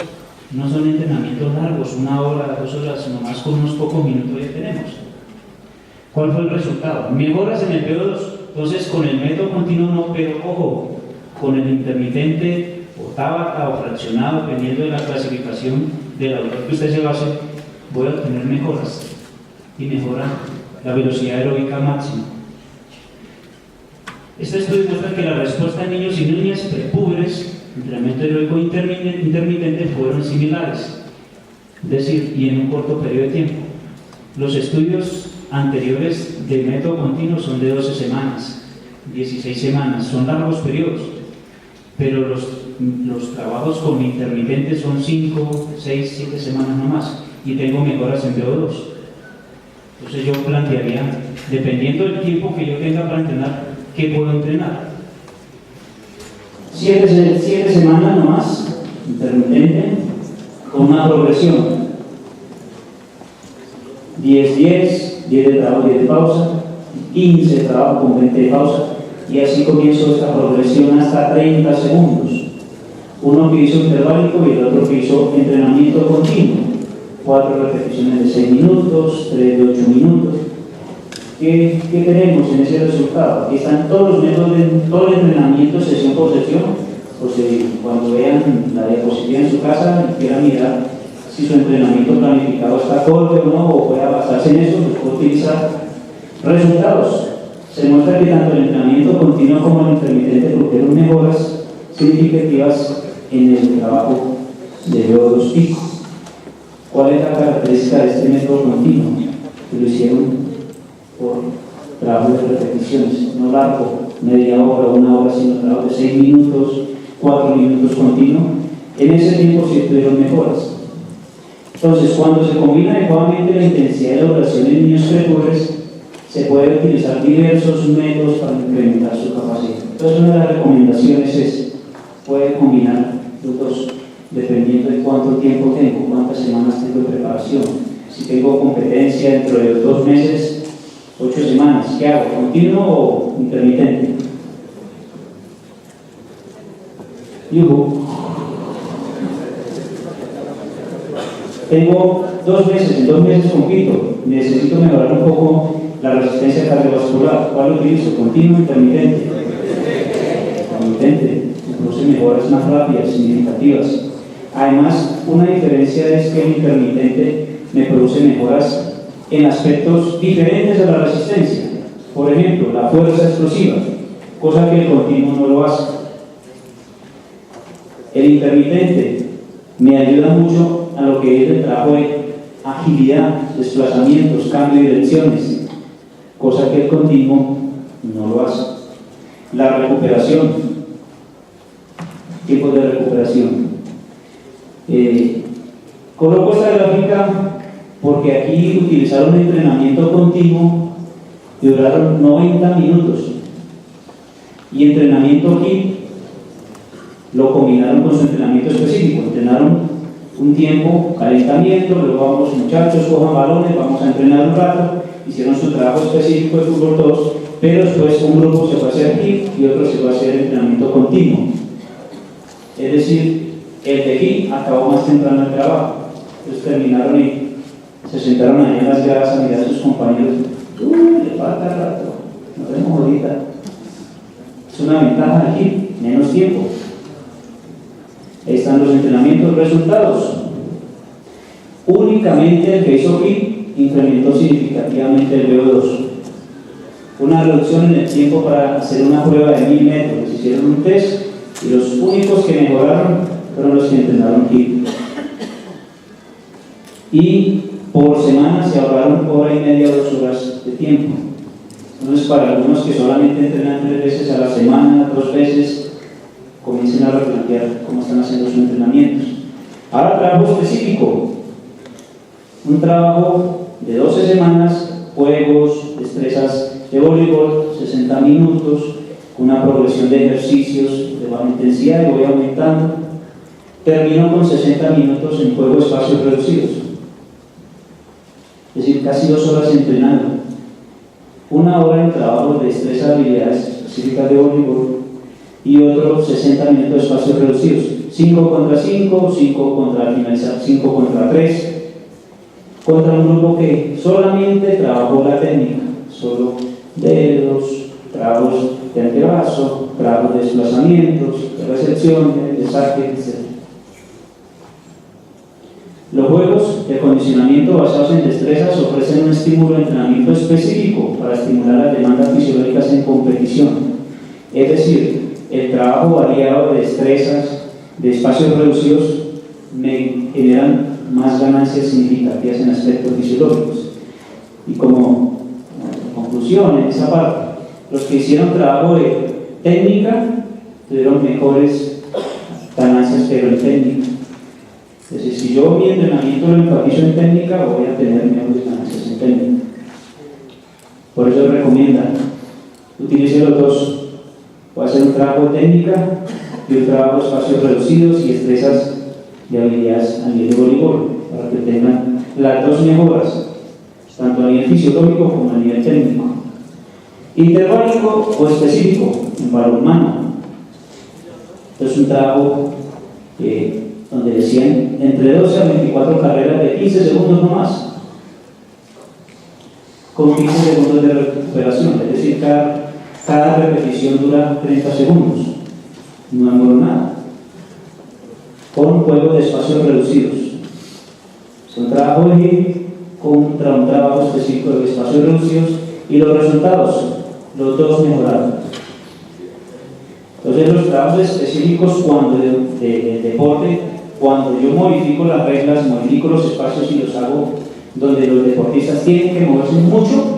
No son entrenamientos largos, 1 hora, 2 horas, sino más con unos pocos minutos ya tenemos. ¿Cuál fue el resultado? Mejoras en el VO2. Entonces, con el método continuo no, pero ojo, con el intermitente o Tabata o fraccionado, dependiendo de la clasificación del autor que usted se base, voy a obtener mejoras. Y mejora la velocidad aeróbica máxima. Este estudio muestra que la respuesta de niños y niñas prepúberes, entrenamiento aeróbico intermitente, fueron similares, es decir, y en un corto periodo de tiempo. Los estudios anteriores del método continuo son de 12 semanas, 16 semanas, son largos periodos, pero los trabajos con intermitentes son 5, 6, 7 semanas nomás y tengo mejoras en VO2. Entonces yo plantearía, dependiendo del tiempo que yo tenga para entrenar, ¿qué puedo entrenar? 7 semanas nomás, intermitente, con una progresión. 10 de trabajo, 10 de pausa, 15 de trabajo con 20 de pausa, y así comienzo esta progresión hasta 30 segundos. Uno que hizo interválico y el otro que hizo entrenamiento continuo. 4 repeticiones de 6 minutos, 3 de 8 minutos. ¿Qué tenemos en ese resultado? Aquí están todos los métodos de todo el entrenamiento, sesión por sesión. O sea, cuando vean la diapositiva en su casa y quieran mirar si su entrenamiento planificado está acorde o no, o pueda basarse en eso, pues puede utilizar resultados. Se muestra que tanto el entrenamiento continuo como el intermitente produjeron mejoras significativas en el trabajo de VO2 pico. ¿Cuál es la característica de este método continuo? Que lo hicieron por trabajo de repeticiones, no largo, media hora, 1 hora, sino trabajo de 6 minutos, 4 minutos continuo. En ese tiempo sí tuvieron mejoras. Entonces, cuando se combina adecuadamente la intensidad de la duración en niños precoces, se puede utilizar diversos métodos para incrementar su capacidad. Entonces, una de las recomendaciones es, puede combinar los dos, dependiendo de cuánto tiempo tengo, cuántas semanas tengo de preparación. Si tengo competencia dentro de 2 meses, 8 semanas, ¿qué hago? ¿Continuo o intermitente? Tengo 2 meses, en 2 meses compito, necesito mejorar un poco la resistencia cardiovascular. ¿Cuál utilizo? ¿Continuo o intermitente? Intermitente, produce mejoras más rápidas, significativas. Además, una diferencia es que el intermitente me produce mejoras en aspectos diferentes de la resistencia. Por ejemplo, la fuerza explosiva, cosa que el continuo no lo hace. El intermitente me ayuda mucho a lo que es el trabajo de agilidad, desplazamientos, cambio de direcciones, cosa que el continuo no lo hace. La recuperación, tipos de recuperación. Coloco esta gráfica porque aquí utilizaron un entrenamiento continuo que duraron 90 minutos y entrenamiento HIIT lo combinaron con su entrenamiento específico. Entrenaron un tiempo, calentamiento, luego vamos, muchachos, cojan balones, vamos a entrenar un rato, hicieron su trabajo específico de fútbol 2, pero después un grupo se va a hacer HIIT y otro se va a hacer entrenamiento continuo. Es decir, el de HIIT acabó más temprano el trabajo. Entonces terminaron y se sentaron ahí en las gradas a mirar a sus compañeros. Le falta rato, nos vemos ahorita. Es una ventaja de HIIT, menos tiempo. Ahí están los entrenamientos, resultados. Únicamente el que hizo HIIT incrementó significativamente el VO2. Una reducción en el tiempo para hacer una prueba de 1000 metros. Hicieron un test y los únicos que mejoraron fueron los que entrenaron HIIT. Y por semana se ahorraron 1 hora y media, 2 horas de tiempo. Entonces, para algunos que solamente entrenan 3 veces a la semana, 2 veces, comiencen a replantear cómo están haciendo sus entrenamientos. Ahora, trabajo específico. Un trabajo de 12 semanas, juegos, destrezas de voleibol, 60 minutos, con una progresión de ejercicios de baja intensidad y voy aumentando. Termino con 60 minutos en juego de espacios reducidos. Es decir, casi 2 horas entrenando. 1 hora en trabajo de destreza, habilidades específicas de voleibol y otro 60 minutos de espacios reducidos. 5 contra 5, 5 contra finalizar, 5 contra 3. Contra un grupo que solamente trabajó la técnica, solo dedos, trabajos de antebrazo, trabajos de desplazamientos, de recepción, de saque, etc. Los juegos de condicionamiento basados en destrezas ofrecen un estímulo de entrenamiento específico para estimular las demandas fisiológicas en competición. Es decir, el trabajo variado de destrezas, de espacios reducidos, me generan más ganancias significativas en aspectos fisiológicos. Y como conclusión en esa parte, los que hicieron trabajo de técnica tuvieron mejores ganancias, pero en técnica. Entonces, si yo mi entrenamiento lo enfatizo en técnica, voy a tener mejores ganancias en técnica. Por eso recomiendan, utilice los dos. Puede hacer un trabajo de técnica y un trabajo de espacios reducidos y destrezas de habilidades a nivel de voleibol, para que tengan las dos mejoras, tanto a nivel fisiológico como a nivel técnico. Interválico o específico en balonmano. Es un trabajo donde decían entre 12 a 24 carreras de 15 segundos no más, con 15 segundos de recuperación, es decir, cada repetición dura 30 segundos, no demora nada, con juegos de espacios reducidos. Es un trabajo de contra un trabajo específico de espacios reducidos y los resultados, los dos mejoraron. Entonces los trabajos específicos cuando de deporte, cuando yo modifico las reglas, modifico los espacios y los hago donde los deportistas tienen que moverse mucho,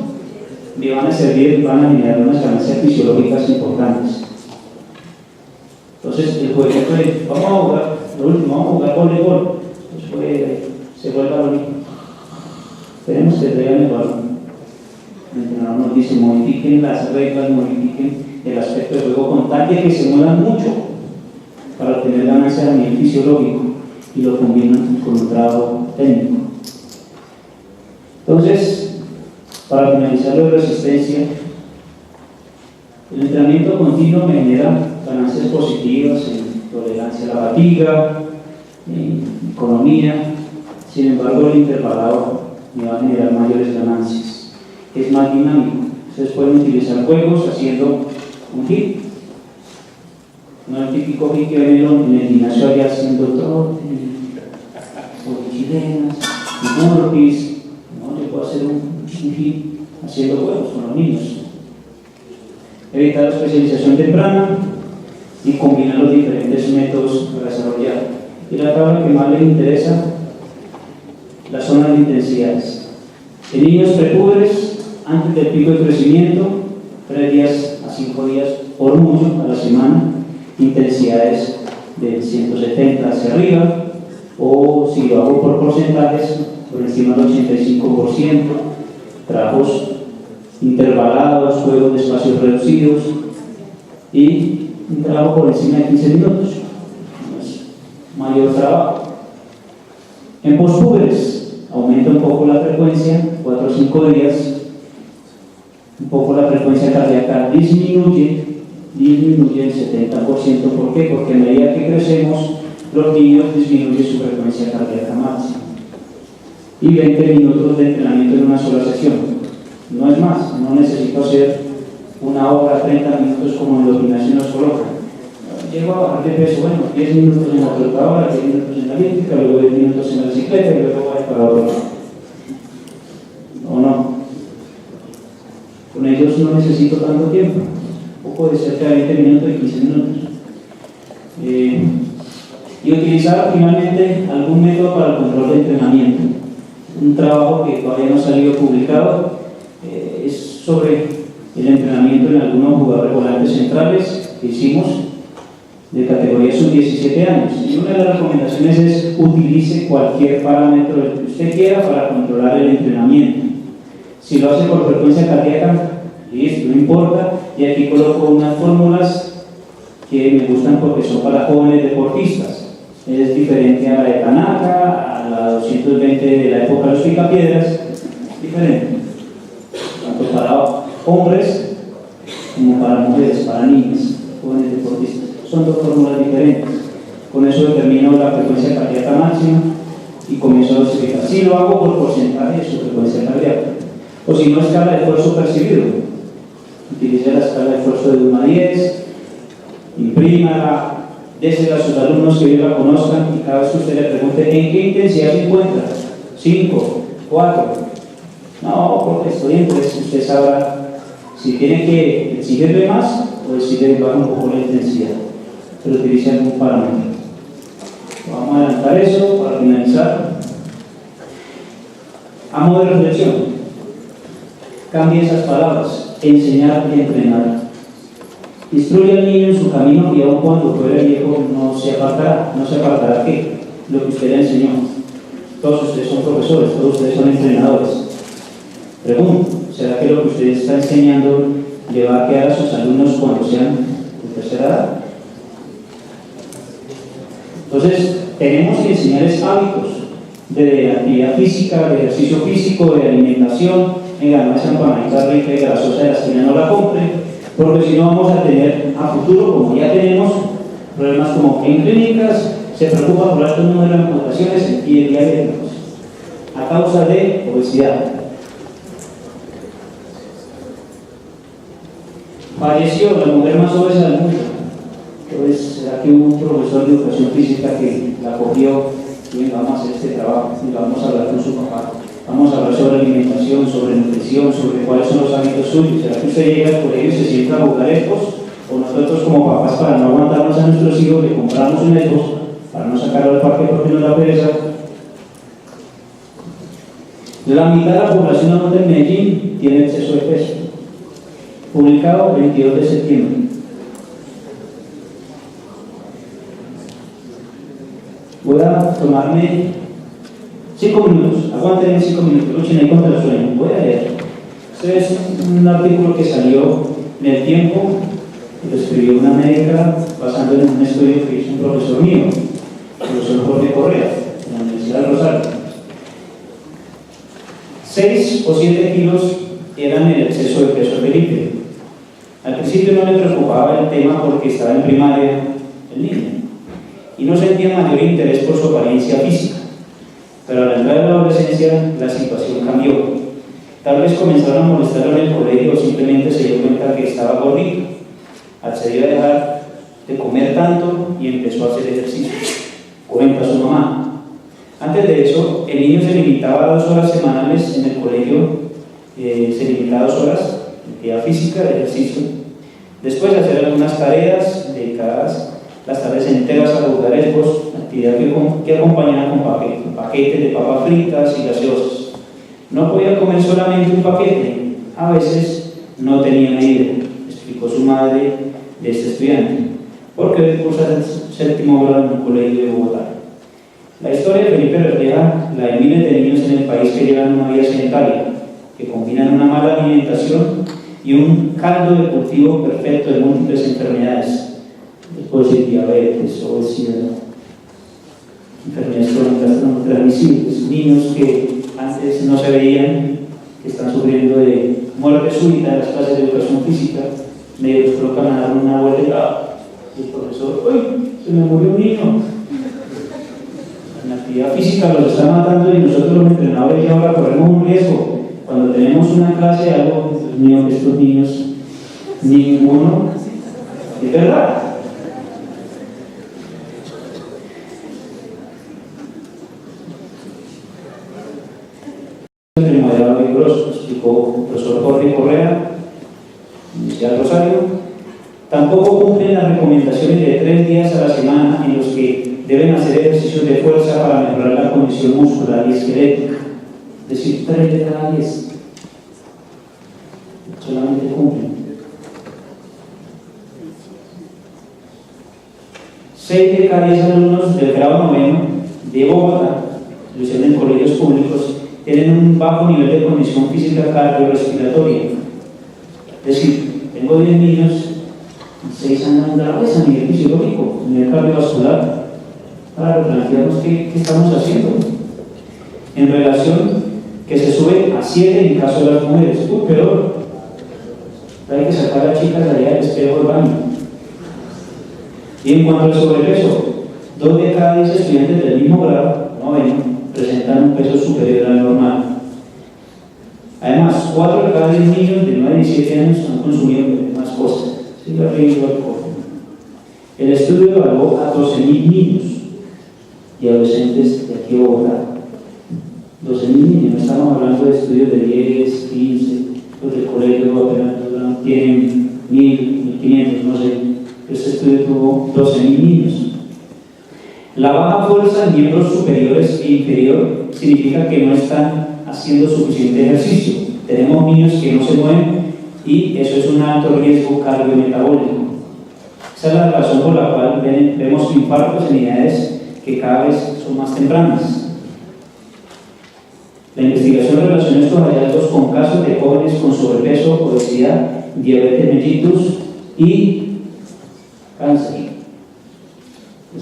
me van a servir, van a generar unas ganancias fisiológicas importantes. Entonces el juego fue, vamos a jugar, lo último, vamos a jugar voleibol, se vuelve a bonito. Tenemos que traigan el balón. El entrenador nos dice, modifiquen las reglas, modifiquen el aspecto del juego con tal de que se muevan mucho para obtener ganancias a nivel fisiológico y lo combinan con un trabajo técnico. Entonces, para finalizar lo de resistencia, el entrenamiento continuo me genera ganancias positivas en tolerancia a la fatiga, en economía. Sin embargo, el intervalado me va a generar mayores ganancias, es más dinámico. Ustedes pueden utilizar juegos haciendo un hit, no el típico hit que ven en el gimnasio allá haciendo trote, o chilenas, y burpees. No, yo puedo hacer un hit haciendo juegos con los niños. Evitar la especialización temprana y combinar los diferentes métodos para desarrollar. Y la tabla que más les interesa, las zonas de intensidades. En niños prepúberes, antes del pico de crecimiento, 3 días a 5 días por mucho a la semana, intensidades de 170 hacia arriba, o si lo hago por porcentajes, por encima del 85%, trabajos intervalados, juegos de espacios reducidos y un trabajo por encima de 15 minutos, mayor trabajo. En pospúberes aumenta un poco la frecuencia, 4 o 5 días, un poco la frecuencia cardíaca disminuye el 70%. ¿Por qué? Porque a medida que crecemos, los niños disminuyen su frecuencia cardíaca máxima. Y 20 minutos de entrenamiento en una sola sesión. No es más, no necesito hacer 1 hora, 30 minutos como en los gimnasios nos colocan. Llego a bajar de peso, bueno, 10 minutos en la trotadora, 10 minutos en la elíptica, luego 10 minutos en la bicicleta y luego voy para otro lado. ¿O no? Con ellos no necesito tanto tiempo, poco de cerca de 20 minutos y 15 minutos. Y utilizar finalmente algún método para el control de entrenamiento. Un trabajo que todavía no ha salido publicado es sobre el entrenamiento en algunos jugadores volantes centrales que hicimos de categoría sub-17 años. Y una de las recomendaciones es utilice cualquier parámetro que usted quiera para controlar el entrenamiento. Si lo hace por frecuencia cardíaca, listo, no importa. Y aquí coloco unas fórmulas que me gustan porque son para jóvenes deportistas. Es diferente a la de Tanaka, a la 220 de la época de los picapiedras, diferente. Tanto para hombres como para mujeres, para niñas, jóvenes deportistas. Son 2 fórmulas diferentes. Con eso determino la frecuencia cardíaca máxima y comienzo a dosificar. Si lo hago por porcentaje de su frecuencia cardíaca. O si no, escala de esfuerzo percibido. Utilice la escala de esfuerzo de 1 a 10, imprímala, désela a sus alumnos que ellos la conozcan y cada vez que usted le pregunte ¿en qué intensidad se encuentra? 5, 4. No, porque estoy en 3. Usted sabrá si tiene que exigirle más o decirle bajar un poco la intensidad. Pero utilice algún parámetro. Vamos a adelantar eso para finalizar. A modo de reflexión. Cambie esas palabras, enseñar y entrenar. Instruye al niño en su camino y aun cuando fuera viejo no se apartará ¿qué? Lo que usted le enseñó. Todos ustedes son profesores, todos ustedes son entrenadores. Pregunto, ¿será que lo que usted está enseñando le va a quedar a sus alumnos cuando sean de tercera edad? Entonces, tenemos que enseñarles hábitos de actividad física, de ejercicio físico, de alimentación. Venga, no esa empanadita rica y grasosa de la esquina no la compre, porque si no vamos a tener a futuro, como ya tenemos, problemas como en clínicas se preocupa por alto número de amputaciones en pie diabéticos a causa de obesidad. Falleció la mujer más obesa del mundo. Entonces, ¿será que hubo un profesor de educación física que la cogió y vamos a hacer este trabajo y vamos a hablar con su papá? Vamos a hablar sobre alimentación, sobre nutrición, sobre cuáles son los hábitos suyos. ¿Será que usted llega al colegio y se sienta a jugar Xbox? O nosotros como papás, para no aguantarnos a nuestros hijos, le compramos un Xbox para no sacarlo al parque porque nos da pereza. La mitad de la población adulta en Medellín tiene exceso de peso. Publicado el 22 de septiembre. Voy a tomarme 5 minutos, aguanten 5 minutos, luchen ahí contra el sueño. Voy a leer. Este es un artículo que salió en El Tiempo, lo escribió una médica basando en un estudio que hizo un profesor mío, el profesor Jorge Correa, en la Universidad de Rosario. 6 o 7 kilos eran el exceso de peso de Felipe. Al principio no le preocupaba el tema porque estaba en primaria el niño y no sentía mayor interés por su apariencia física. Pero al entrar en la adolescencia, la situación cambió. Tal vez comenzaron a molestarlo en el colegio o simplemente se dio cuenta que estaba gordito. Accedió a dejar de comer tanto y empezó a hacer ejercicio. Cuenta su mamá. Antes de eso, el niño se limitaba a 2 horas semanales en el colegio, se limitaba a 2 horas de actividad física, de ejercicio. Después de hacer algunas tareas dedicadas, las tardes enteras a jugar Xbox, actividad que acompañaba con paquetes de papas fritas y gaseosas. No podía comer solamente un paquete, a veces no tenía medida, explicó su madre de este estudiante, porque cursa el 7º grado en un colegio de Bogotá. La historia de Felipe refleja la de miles de niños en el país que llevan una vida sedentaria, que combinan una mala alimentación y un caldo de cultivo perfecto de múltiples enfermedades. Después de diabetes, obesidad, enfermedades crónicas no transmisibles, niños que antes no se veían, que están sufriendo de muerte súbita en las clases de educación física, medio les colocan a dar una vuelta y el profesor, ¡uy! Se me murió un niño. En la actividad física los están matando y nosotros los entrenadores ya ahora corremos un riesgo. Cuando tenemos una clase de algo, Dios mío, que estos niños, ninguno, es verdad. Moderado y grosso, explicó el profesor Jorge Correa, Universidad de Rosario. Tampoco cumplen las recomendaciones de 3 días a la semana en los que deben hacer ejercicios de fuerza para mejorar la condición muscular y esquelética. Es decir, 3 de cada 10 solamente cumplen. 6 de cada 10 alumnos del grado 9 de Bogotá, inclusive en colegios públicos, tienen un bajo nivel de condición física cardiorrespiratoria. Es decir, tengo 10 niños, 6 andan graves a nivel fisiológico, a nivel cardiovascular, para replantearnos qué estamos haciendo. En relación que se sube a 7 en caso de las mujeres, peor. Hay que sacar a chicas de allá del espejo del baño. Y en cuanto al sobrepeso, 2 de cada 10 estudiantes del mismo grado, presentan un peso superior al normal. Además, 4 de cada 10 niños de 9 a 17 años han consumido más cosas, cigarrillo y alcohol. El estudio evaluó a 12.000 niños y adolescentes de aquí a Bogotá. 12.000 niños, no estamos hablando de estudios de 10, 15, los del colegio apenas tienen 1.000, 1.500, no sé. Este estudio tuvo 12.000 niños. La baja fuerza en miembros superiores e inferior significa que no están haciendo suficiente ejercicio. Tenemos niños que no se mueven y eso es un alto riesgo cardiometabólico. Esa es la razón por la cual vemos infartos en edades que cada vez son más tempranas. La investigación relaciona estos hallazgos con casos de jóvenes con sobrepeso, obesidad, diabetes mellitus y cáncer.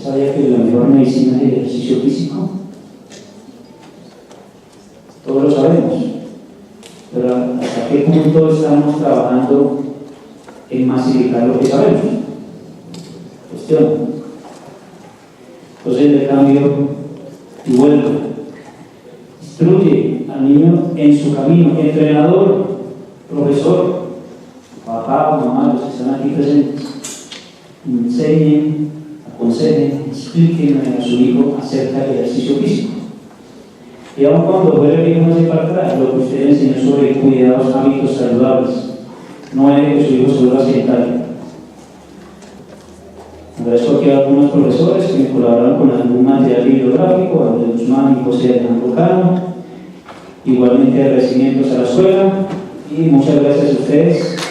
¿Sabía que la mejor medicina es el ejercicio físico? Todos lo sabemos, pero ¿hasta qué punto estamos trabajando en masificar lo que sabemos? Cuestión. Entonces le cambio y vuelvo. Instruye al niño en su camino, entrenador, profesor, papá, mamá, los que están aquí presentes. Enseñen, aconsejen, expliquen a su hijo acerca del ejercicio físico. Y aun cuando fuera el hijo no se falta lo que usted le enseñó sobre cuidados, hábitos saludables. No es que su hijo se vuelva sedentario. Agradezco aquí a algunos profesores que me colaboraron con algún material bibliográfico, a Andrés Guzmán y José Alejandro Cano. Igualmente agradecimientos a la escuela y muchas gracias a ustedes.